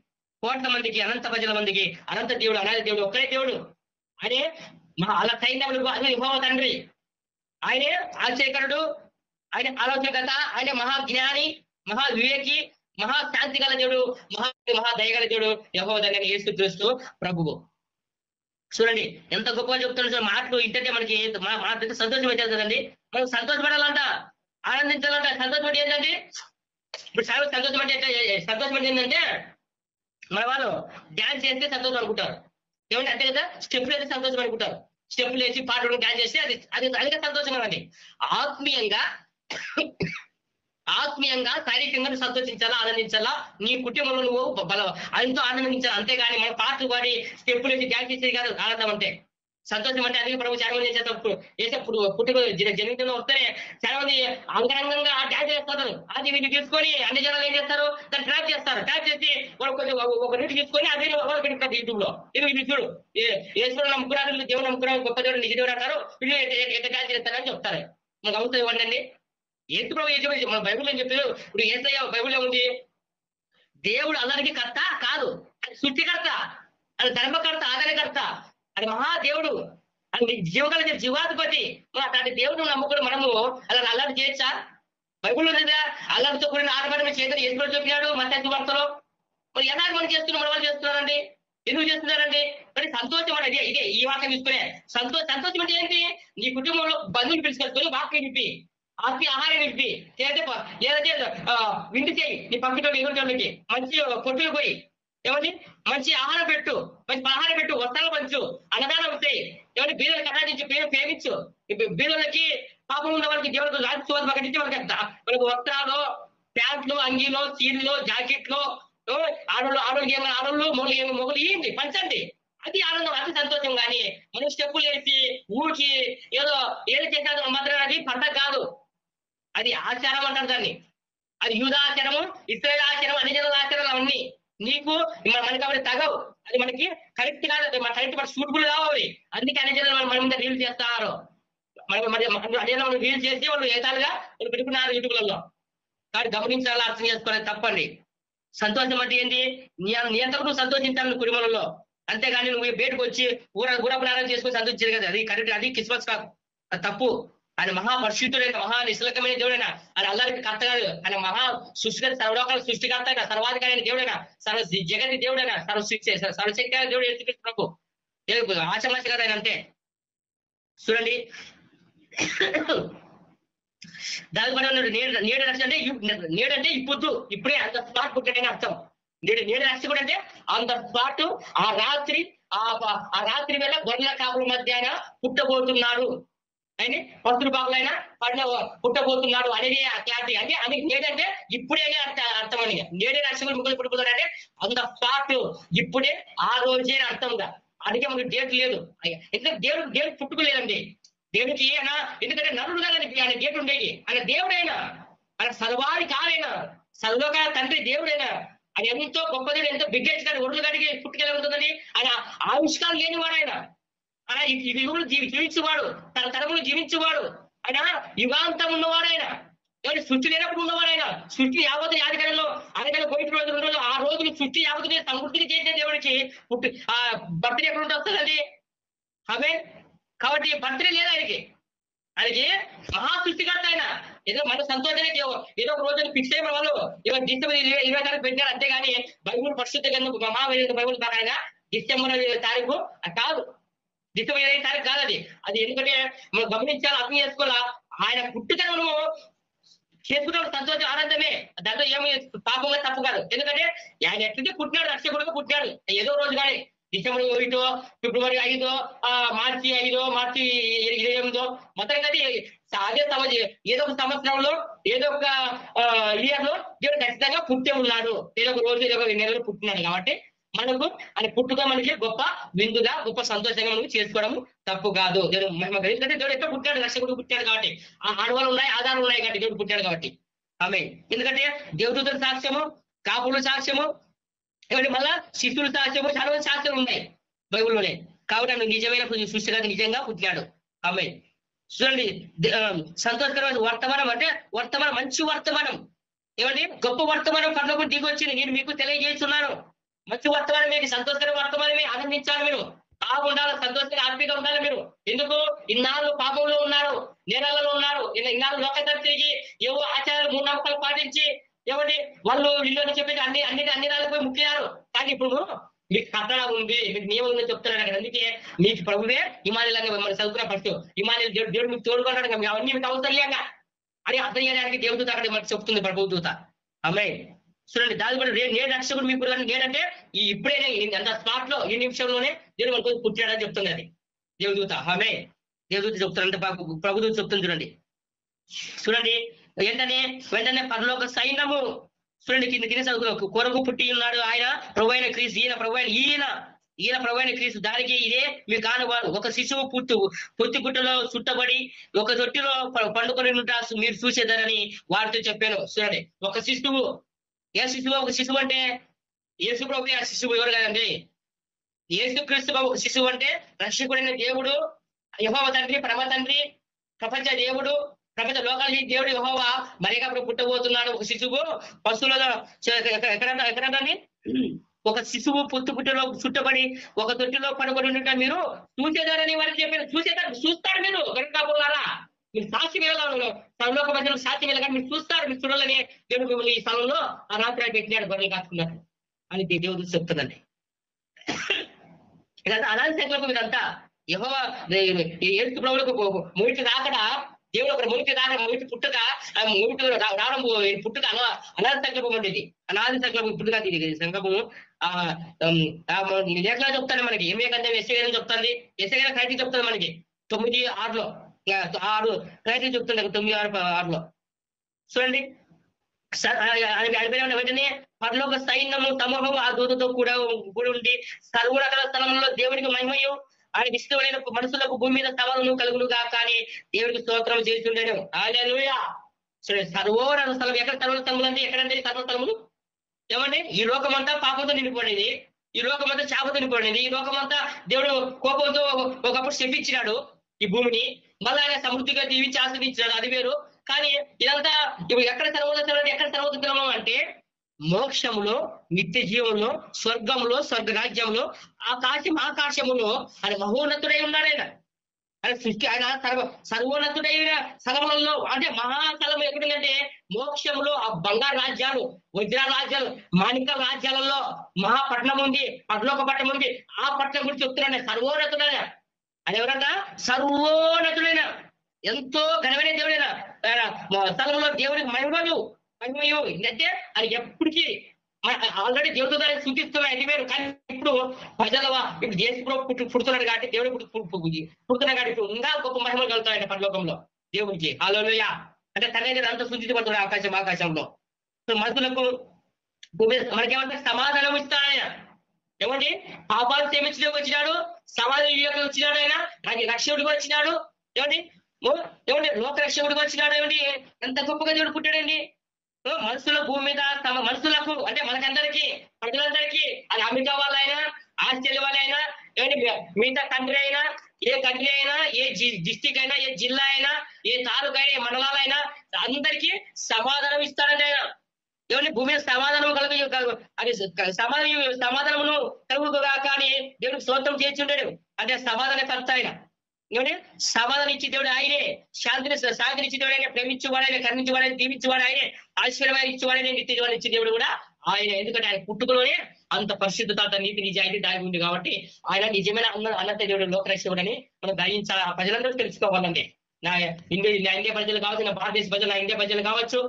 కోట్ల మందికి, అనంత ప్రజల మందికి అనంత దేవుడు, అనాథ దేవుడు, ఒక్కరే దేవుడు. ఆయనే అలా సైన్యములు, అదే యెహోవా తండ్రి. ఆయనే ఆశ్చర్యకరుడు, ఆయన ఆలోచనకర్త, ఆయన మహాజ్ఞాని, మహా వివేకి, మహాశాంతి గల దేవుడు, మహాదయగల దేవుడు యెహోవా తండ్రి యేసు క్రీస్తు ప్రభువు. చూడండి ఎంత గొప్పగా చెప్తున్నాడు. మాటలు ఇంటే మనకి మాట సంతోషం వచ్చేది కదండి. మనం సంతోషపడాలంట, ఆనందించాలంట. సంతోషం ఏంటంటే ఇప్పుడు సంతోషం ఏంటంటే మన వాళ్ళు డ్యాన్స్ చేస్తే సంతోషం అనుకుంటారు. ఏమంటే అంతే కదా, స్టెప్లు వేస్తే సంతోషం అనుకుంటారు. స్టెప్లు వేసి పాటలు డ్యాన్స్ చేస్తే అది సంతోషం కదండి. ఆత్మీయంగా శారీరకంగా సంతోషించాలా, ఆనందించాలా. నీ కుటుంబంలో నువ్వు ఆయనతో ఆనందించాలి. అంతేగాని మన పాటలు పాడి స్టెప్పులు వేసి డ్యాన్స్ చేసేది కాదు ఆనందం అంటే. సంతోషం అంటే అదే ప్రభు చాలా మంది చేసేటప్పుడు పుట్టినరోజు జన్మదినం వస్తేనే చాలా మంది అంగరంగంగా డ్యాన్స్ చేస్తారు. అది వీళ్ళు తీసుకొని అన్ని జనాలు ఏం చేస్తారు, దాన్ని ట్రాప్ చేస్తారు. ట్రాప్ చేసి వాళ్ళు కొంచెం ఒక నీటి తీసుకొని అదే పెట్టుకుంటారు యూట్యూబ్ లో. ఇది చూడు ఈశ్వరుడు నమ్ముకున్నారు, దేవుడు నమ్ముకున్నారు, గొప్ప దేవుడు, నిజ దేవుడు అంటారు. వీళ్ళు ఎంత డ్యాన్స్ చేస్తారని చెప్తారు. మనకు అవుతుంది ఇవ్వండి. యేసు ప్రభు ఏం చెప్పి మన బైబుల్ ఏం చెప్పారు, ఇప్పుడు యేసయ్య బైబుల్ ఏముంది, దేవుడు అందరికీ కర్త కాదు, అది సృష్టికర్త, అది ధర్మకర్త, ఆదరణకర్త, అది మహాదేవుడు, అది జీవాధిపతి. అట్లాంటి దేవుడు నమ్ముకుని మనము అలా అల్లరి చేయొచ్చా? బైబుల్ ఉంది అల్లరితో కూడిన ఆటపాటి చేతులు యేసు ప్రభు చెప్పినాడు మత్తయి వార్తలో. మరి ఎలాగ మనం చేస్తున్నాం, మన వాళ్ళు చేస్తున్నారండి, ఎందుకు చేస్తున్నారండి? మరి సంతోషం అనేది ఇదే ఈ వాక్యం తీసుకునే సంతోషం అంటే ఏంటి? నీ కుటుంబంలో బంధువులు పిలుచుకెళ్తుని వాక్యం నింపి, ఆహారం నింపి, లేదంటే విందు చేయి. నీ పక్కన ఎదురుకి మంచి కొట్టులు పోయి ఏమండి మంచి ఆహారం పెట్టు, మంచి ఆహారం పెట్టు, వస్త్రాలు పంచు, అన్నదానం చేయి. ఏమంటే బీదలకు కటాటించి ప్రేమించు. బీదలకి పాపం ఉన్న వాళ్ళకి దేవుడికి రాజు చూడ ప్రకటించి వాళ్ళకి వస్త్రాలు, ప్యాంట్లు, అంగీలో, చీరలో, జాకెట్లో, ఆడోళ్ళు మొగలు ఏంటి పంచండి. అది ఆనందం, అది సంతోషం. కానీ మనం స్టెప్పులు వేసి ఊరికి ఏదో చేసేది మాత్రం అది పండగ కాదు, అది ఆచారం అంటారు దాన్ని. అది యూదాచారము, ఇశ్రాయేలు ఆచారం, అన్ని జనాల ఆచారాలు అవన్నీ నీకు మనకి కాబట్టి తగవు. అది మనకి కరెక్ట్ కాదు, మన కరెక్ట్ మన సూటబుల్ కావాలి. అందుకే అన్ని జనాలు మన మీద రీల్ చేస్తారు. మనం రీల్ చేసి వాళ్ళు ఏదాలుగా వాళ్ళు పెట్టుకున్నారు యూట్యూబ్లలో. కాబట్టి గమనించాలి, అర్థం చేసుకోవాలి, తప్పండి. సంతోషం అంటే ఏంటి? నీ అంతకు నువ్వు సంతోషించాలి కుటుంబంలో, అంతేగాని నువ్వు బయటకు వచ్చి ఊర ప్రారంభం చేసుకొని సంతోషించేది కదా, అది కరెక్ట్, అది క్రిస్మస్ కాదు, అది తప్పు. ఆయన మహాపరిశుద్ధుడైన మహా నిశ్చలకమైన దేవుడైనా, ఆయన అల్లరికి కర్త కాదు, ఆయన మహా సృష్టికర్త, సర్వలోకాల సృష్టికర్త అయినా, సర్వాధికారి అయిన దేవుడైనా, సర్వ జగతి దేవుడైనా, సర్వశక్తి అయిన దేవుడు యేసుక్రీస్తు ప్రభు. ఆచమాచ కదా ఆయన అంటే. చూడండి దాని పడి నేడు రక్షణ అంటే నేడంటే ఇప్పుడు ఇప్పుడే అంత స్పాట్ పుట్టాడని అర్థం. నేడు రక్షకుడు అంటే అంత స్పాట్ ఆ రాత్రి వేళ గొర్రెల కాపుల మధ్య ఆయన పుట్టబోతున్నాడు అని పస్తుల బాగులైనా పుట్టబోతున్నాడు అనేది క్లారిటీ. అంటే అది నేడంటే ఇప్పుడే అర్థం అని. నేడే రక్షకుడు ముగ్గురు పుట్టుకున్నాడు అంటే అంత స్పాట్ ఇప్పుడే ఆ రోజే అర్థంగా. అందుకే మనకు డేట్ లేదు. ఎందుకంటే దేవుడు పుట్టుకోలేదండి. దేవుడికి ఆయన ఎందుకంటే నరుడు కదా ఆయన డేట్ ఉండేది. ఆయన దేవుడైనా, ఆయన సర్వాధికారైనా, సర్వలోక తండ్రి దేవుడైనా, ఆయన ఎంతో గొప్పది, ఎంతో బిగ్గెస్ట్ కానీ ఒళ్ళు గడికి పుట్టుకెళ్ళ ఉంటుందని ఆయన ఆవిష్కారం లేనివాడు. ఆయన యుగులు జీవించేవాడు, తన తరములు జీవించేవాడు, ఆయన యుగాంతం ఉన్నవాడు. ఆయన ఎవరి సృష్టి లేనప్పుడు ఉన్నవాడు. ఆయన సృష్టి యావత్ యాదగిరిలో అనగా పోయిన రోజులు 2 రోజులు, ఆ రోజులు సృష్టి యావత్ సమృద్ధిని చేసే దేవుడికి బర్త్డే ఎక్కడ ఉంటే వస్తుందండి. ఆమె కాబట్టి బర్త్డే లేదు ఆయనకి మహా సృష్టికర్త ఆయన. ఏదో మన సంతోషానికి ఏదో ఒక రోజు ఫిక్స్ అయిన వాళ్ళు ఇవాళ డిసెంబర్ 20 పెట్టారు, అంతేగాని బైబుల్ పరిశుద్ధ గ్రంథం మహావేద బైబుల్ ప్రకారంగా డిసెంబర్ తారీఖు కాదు, డిసెంబర్ 20 తారీఖు కాదు అది. ఎందుకంటే మనం గమనించాలి, అర్థం చేసుకోవాలా. ఆయన పుట్టుకను మనము చేసుకున్న సంతోషం ఆనందమే, దాంట్లో ఏమి పాపంగా తప్పు కాదు. ఎందుకంటే ఆయన ఎట్లయితే పుట్టినాడు, రక్షకుడుగా పుట్టినాడు. ఏదో రోజు కానీ డిసెంబర్ 1, ఫిబ్రవరి 5, మార్చి 5, మార్చి 28 మొత్తం అది అదే ఏదో ఒక సంవత్సరంలో ఏదో ఒక ఇయర్ లో దేవుడు ఖచ్చితంగా పుట్టే ఉన్నాడు. ఏదో ఒక రోజు ఏదో ఒక నెలలో పుట్టినాడు. కాబట్టి మనకు ఆయన పుట్టుక మనకి గొప్ప విందుగా, గొప్ప సంతోషంగా మనకు చేసుకోవడం తప్పు కాదు. ఎందుకంటే దేవుడు ఎక్కడ పుట్టాడు, రక్షకుడు పుట్టాడు కాబట్టి. ఆ ఆడవాళ్ళు ఉన్నాయి, ఆధారాలు ఉన్నాయి కాబట్టి దేవుడు పుట్టాడు కాబట్టి. ఆమె ఎందుకంటే దేవదూతల సాక్ష్యము, కాపుల సాక్ష్యము, మళ్ళా శిశువుల సాక్ష్యము, చాలా సాక్ష్యాలు ఉన్నాయి బైబుల్లోనే. కాబట్టి ఆయన నిజమైన సృష్టిగా నిజంగా పుట్టినాడు. ఆమె చూడండి సంతోషకరమైన వర్తమానం అంటే మంచి వర్తమానం. ఏమండి గొప్ప వర్తమానం పట్లకు దిగి వచ్చింది. నేను మీకు తెలియజేస్తున్నాను. మంచి వర్తమానం, మీకు సంతోషకర వర్తమానమే. ఆనందించాలి మీరు, బాగుండాలి, సంతోషంగా హ్యాపీగా ఉండాలి మీరు. ఎందుకు ఇన్నాళ్ళు పాపంలో ఉన్నారు, నేరాలలో ఉన్నారు, ఇన్నాళ్ళు లోకంగా తిరిగి ఏవో ఆచారాలు, మూఢనమ్మకాలు పాటించి ఏమండి వాళ్ళు ఇల్లు చెప్పేసి అన్ని పోయి ముక్కినారు. కానీ ఇప్పుడు మీకు కట్టడం ఉంది, మీకు నియమం ఉందని చెప్తున్నాడు అక్కడ. అందుకే మీకు ప్రభువే హిమాలయాన్ని మనం చదువుకున్న ఫస్ట్ హిమాలయ దేవుడు మీకు తోడుకుంటాడు, అవన్నీ మీకు అవసరం లేక అని అర్థం చేయడానికి దేవుడు అక్కడ మనకు చెప్తుంది ప్రభుదూత. అమ్మాయి చూడండి దాని కూడా నేడు రక్షకుడు మీకు నేడంటే ఇప్పుడే అంత స్పాట్ లో ఈ నిమిషంలోనే దేవుడు మనకు పుట్టాడని చెప్తుంది అది దేవదూత. ఆమె దేవదూత చెప్తారంటే ప్రభుదూత చెప్తుంది. చూడండి వెంటనే పరలోక సైన్యము, చూడండి కింద చదువుకో, కొరకు పుట్టి ఉన్నాడు ఆయన ప్రభు అయిన క్రీస్తు. ఈయన ప్రభు అయిన క్రీస్తు. దానికి ఇదే మీకు కానువాడు. ఒక శిశువు పొత్తి గుట్టలో చుట్టబడి ఒక తొట్టిలో పండుకొని మీరు చూసేదారని వారితో చెప్పాను. చూడండి ఒక శిశువు, ఏ శిశువు? ఒక శిశువు అంటే యేసు ప్రభు. ఆ శిశువు ఎవరు కదండి? యేసు క్రీస్తు ఒక శిశువు అంటే రక్షకుడైన దేవుడు, యెహోవా తండ్రి, పరమ తండ్రి, ప్రపంచ దేవుడు, ప్రపంచ లోకాల దేవుడు యెహోవా మరిగా పుట్టబోతున్నాడు. ఒక శిశువు పశువులలో ఎక్కడండి ఒక శిశువు పుట్టులో చుట్టబడి ఒక తొట్టిలో పడుకొని ఉండటం మీరు చూసేదారని వారికి చెప్పారు. చూస్తారు మీరు గరుడారా, మీరు సాక్షి వెళ్ళాలి, సర్వలోక మధ్యలో సాక్షి వెళ్ళగానే మీరు చూస్తారు, మీరు చూడాలని దేవుడు మిమ్మల్ని ఈ స్థలంలో ఆ రాత్రి పెట్టినాడు, గొర్రెలు కాచుకున్నారు అని దేవుడు చెప్తుందండి. ఇదంతా అనాది సంకల్పం. ఇదంతా యెహోవా యేసు ప్రభువులకు మురికి రాకడా, దేవుడు ఒక మురికి రాక మురికి పుట్టుక మురికి రావడం పుట్టుక అనాది సంకల్పం ఉండేది. అనాది సంకల్పం పుట్టుక సంకల్పము లేఖలా చెప్తాను మనకి. ఏమే కంటే ఎస్ఐ చెప్తుంది, ఎస్ఐ క్రైటీ చెప్తుంది మనకి 9:6 క్రైటీ చెప్తుంది 9:6. చూడండి వెంటనే పరలోక సైన్యము సమూహము ఆ దూతతో కూడా ఉండి సర్వరకాల స్థలంలో దేవుడికి మహిమయు ఆయనకి ఇష్టమైన మనుషులకు భూమి మీద సవాలను కలుగునుగా కానీ దేవుడికి స్తోత్రం చేస్తుండేను. హల్లెలూయా. సరే సర్వోన్నత స్థలం ఎక్కడ? సర్వ స్థలములు అంటే ఎక్కడంటే సర్వస్థలములు ఏమండి? ఈ లోకమంతా పాపంతో నిండిపోయింది, ఈ లోకమంతా శాపంతో నిండిపోయింది, ఈ లోకమంతా దేవుడు కోపంతో ఒకప్పుడు శపించినాడు ఈ భూమిని. మళ్ళీ ఆయన సమృద్ధిగా జీవించి ఆస్వాదించినాడు, అది వేరు. కానీ ఇదంతా ఇప్పుడు ఎక్కడ సర్వోన్నతం, ఎక్కడ సర్వోన్నతం అంటే మోక్షములో, నిత్య జీవంలో, స్వర్గంలో, స్వర్గ రాజ్యంలో, ఆకాశములో ఆయన మహోన్నతుడై ఉన్నాడు. ఆయన ఆయన సృష్టి, ఆయన సర్వోన్నతుడైన స్థలములలో, అంటే మహాస్థలం ఎక్కడుందంటే మోక్షంలో, ఆ బంగారు రాజ్యాలు, వజ్ర రాజ్యాలు, మాణిక రాజ్యాలలో మహాపట్నం ఉంది, పట్లోక పట్టణం ఉంది. ఆ పట్టణం గురించి చెప్తున్నాడు. సర్వోన్నతుడైన ఆయన ఎవరంట? సర్వోన్నతుడైన, ఎంతో ఘనమైన దేవుడైన స్థలంలో దేవుడికి మహిమలు అంటే అది ఎప్పటికీ ఆల్రెడీ దేవుడితో సూచిస్తున్నాయి అది వేరు. కానీ ఇప్పుడు ఇప్పుడు దేశంలో పుడుతున్నాడు కాబట్టి దేవుడు పుడుతున్నాడు కాబట్టి ఇప్పుడు ఇంకా గొప్ప మహిమలు కలుగుతాయండి పరలోకంలో దేవుడికి. హల్లెలూయా. అంటే తండ్రి అంతా సూచించబడుతున్నాడు ఆకాశంలో. మనుషులకు మనకేమంటే సమాధానం ఇస్తాడు ఆయన. ఏమండి? పాపాలు క్షమించడానికి వచ్చినాడు, సమాధానం వచ్చినాడు ఆయన, నాకు రక్షకుడికి వచ్చినాడు. ఏమండి? లోక రక్షకుడికి వచ్చినాడు. ఏమండి? ఎంత గొప్పగా దేవుడు పుట్టాడండి. మనుషుల భూమి మీద తమ మనుషులకు, అంటే మనకందరికీ, ప్రజలందరికీ, అది అమెరికా వాళ్ళైనా, ఆస్ట్రేలియా వాళ్ళైనా, ఏమండి మిగతా కంట్రీ అయినా, ఏ కంట్రీ అయినా, ఏ డిస్టిక్ అయినా, ఏ జిల్లా అయినా, ఏ తాలూకా అయినా, ఏ మండలాలైనా అందరికీ సమాధానం ఇస్తాడంటే ఆయన. ఏమంటే భూమి మీద సమాధానం అది సమాధానమును కలుగుగా కానీ దేవుడికి స్తోత్రం చేసి ఉండడు. అంటే సమాధాన కర్త ఆయన. ఏమంటే సమాధానం ఇచ్చి దేవుడు ఆయనే, శాంతిని ఇచ్చి దేవుడు ఆయన, ప్రేమించేవాడైనా, కరుణించేవాడైనా, దీవించేవాడు ఆయనే, ఆశ్చర్యమైన ఇచ్చేవాడైనా, నిత్య జీవాన్ని ఇచ్చే దేవుడు కూడా ఆయన. ఎందుకంటే ఆయన పుట్టుకలోనే అంత పరిశుద్ధత, నీతి, నిజాయితీ దాగి ఉంది కాబట్టి ఆయన నిజమైన అన్నత దేవుడు, లోకరక్షకుడని మనం గ్రహించాలి. ఆ ప్రజలందరూ తెలుసుకోవాలండి. నా ఇండియా ప్రజలు కావచ్చు, నా భారతదేశ ప్రజలు, నా ఇండియా ప్రజలు కావచ్చు,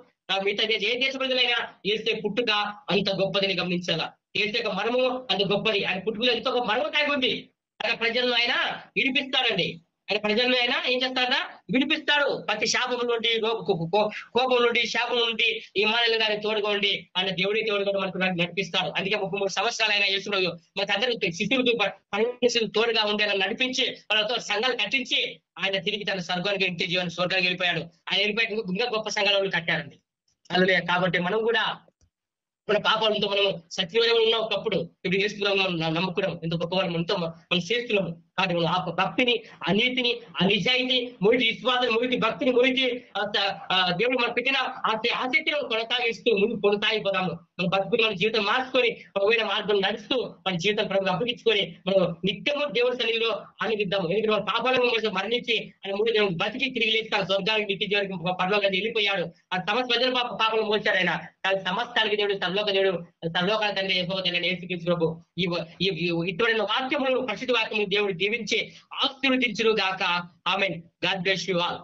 మిగతా ఏ దేశ ప్రజలైనా ఏసే పుట్టుక అంత గొప్పదని గమనించాలా. ఏసే మరము అంత గొప్పది. ఆయన పుట్టుకలో ఎంతో మరము దాగి ఉంది. ఆయన ప్రజలను ఆయన విడిపిస్తాడండి. ఆయన ప్రజలను ఆయన ఏం చేస్తాడా? విడిపిస్తాడు. ప్రతి శాపం నుండి, కోపం నుండి, శాపం నుండి ఇమ్మానుయేలు గారి తోడుగా ఉండి ఆయన దేవుడి తోడుగా మనకు నడిపిస్తాడు. అందుకే 33 సంవత్సరాలు ఆయన యేసుడు మనకు అందరూ శిష్యులకు తోడుగా ఉండి ఆయన నడిపించి వాళ్ళతో సంఘాలు కట్టించి ఆయన తిరిగి తన స్వర్గానికి, ఇంటి జీవన స్వర్గానికి వెళ్ళిపోయాడు. ఆయన వెళ్ళిపోయి ఇంకా గొప్ప సంఘాలను కట్టారండి. అలా కాబట్టి మనం కూడా మన పాపాలతో మనం సత్యమైన ఉన్నాం ఒకప్పుడు, ఇప్పుడు చేస్తున్నాం, నమ్ముకున్నాం, ఎంత గొప్పవాళ్ళు మనతో మనం చేస్తున్నాము. కాబట్టి మనం ఆ భక్తిని, ఆ నీతిని, ఆ నిజాయితీ, మొదటి విశ్వాసం, మొదటి భక్తిని, మొదటి దేవుడు మన పెట్టిన ఆసక్తిని కొనసాగిస్తూ ముందు కొనసాగిపోదాము. మన భక్తులు మన జీవితం మార్చుకొని ఒకవేళ మార్గం నడుస్తూ మన జీవితం ప్రభుత్వం అప్పగించుకొని మనం నిత్యము దేవుడి సన్నిధిలో ఆనందిద్దాము. ఎందుకంటే మన పాపాలను మరణించి ఆయన ముందు బతికి తిరిగి లేచి తన స్వర్గానికి, నిత్య జీవానికి, పరలోకానికి వెళ్ళిపోయాడు. ఆ సమస్త ప్రజల పాపాలను మోల్చాడు ఆయన. సమస్తానికి దేవుడు, సర్వలోక దేవుడు, సర్వలోకాల తండ్రి యేసుక్రీస్తు ప్రభు ఇటువంటి వాక్యములు, పరిశుద్ధ వాక్యములు దేవుడు దీవించి ఆశీర్వదించును గాక. Amen. God bless you all.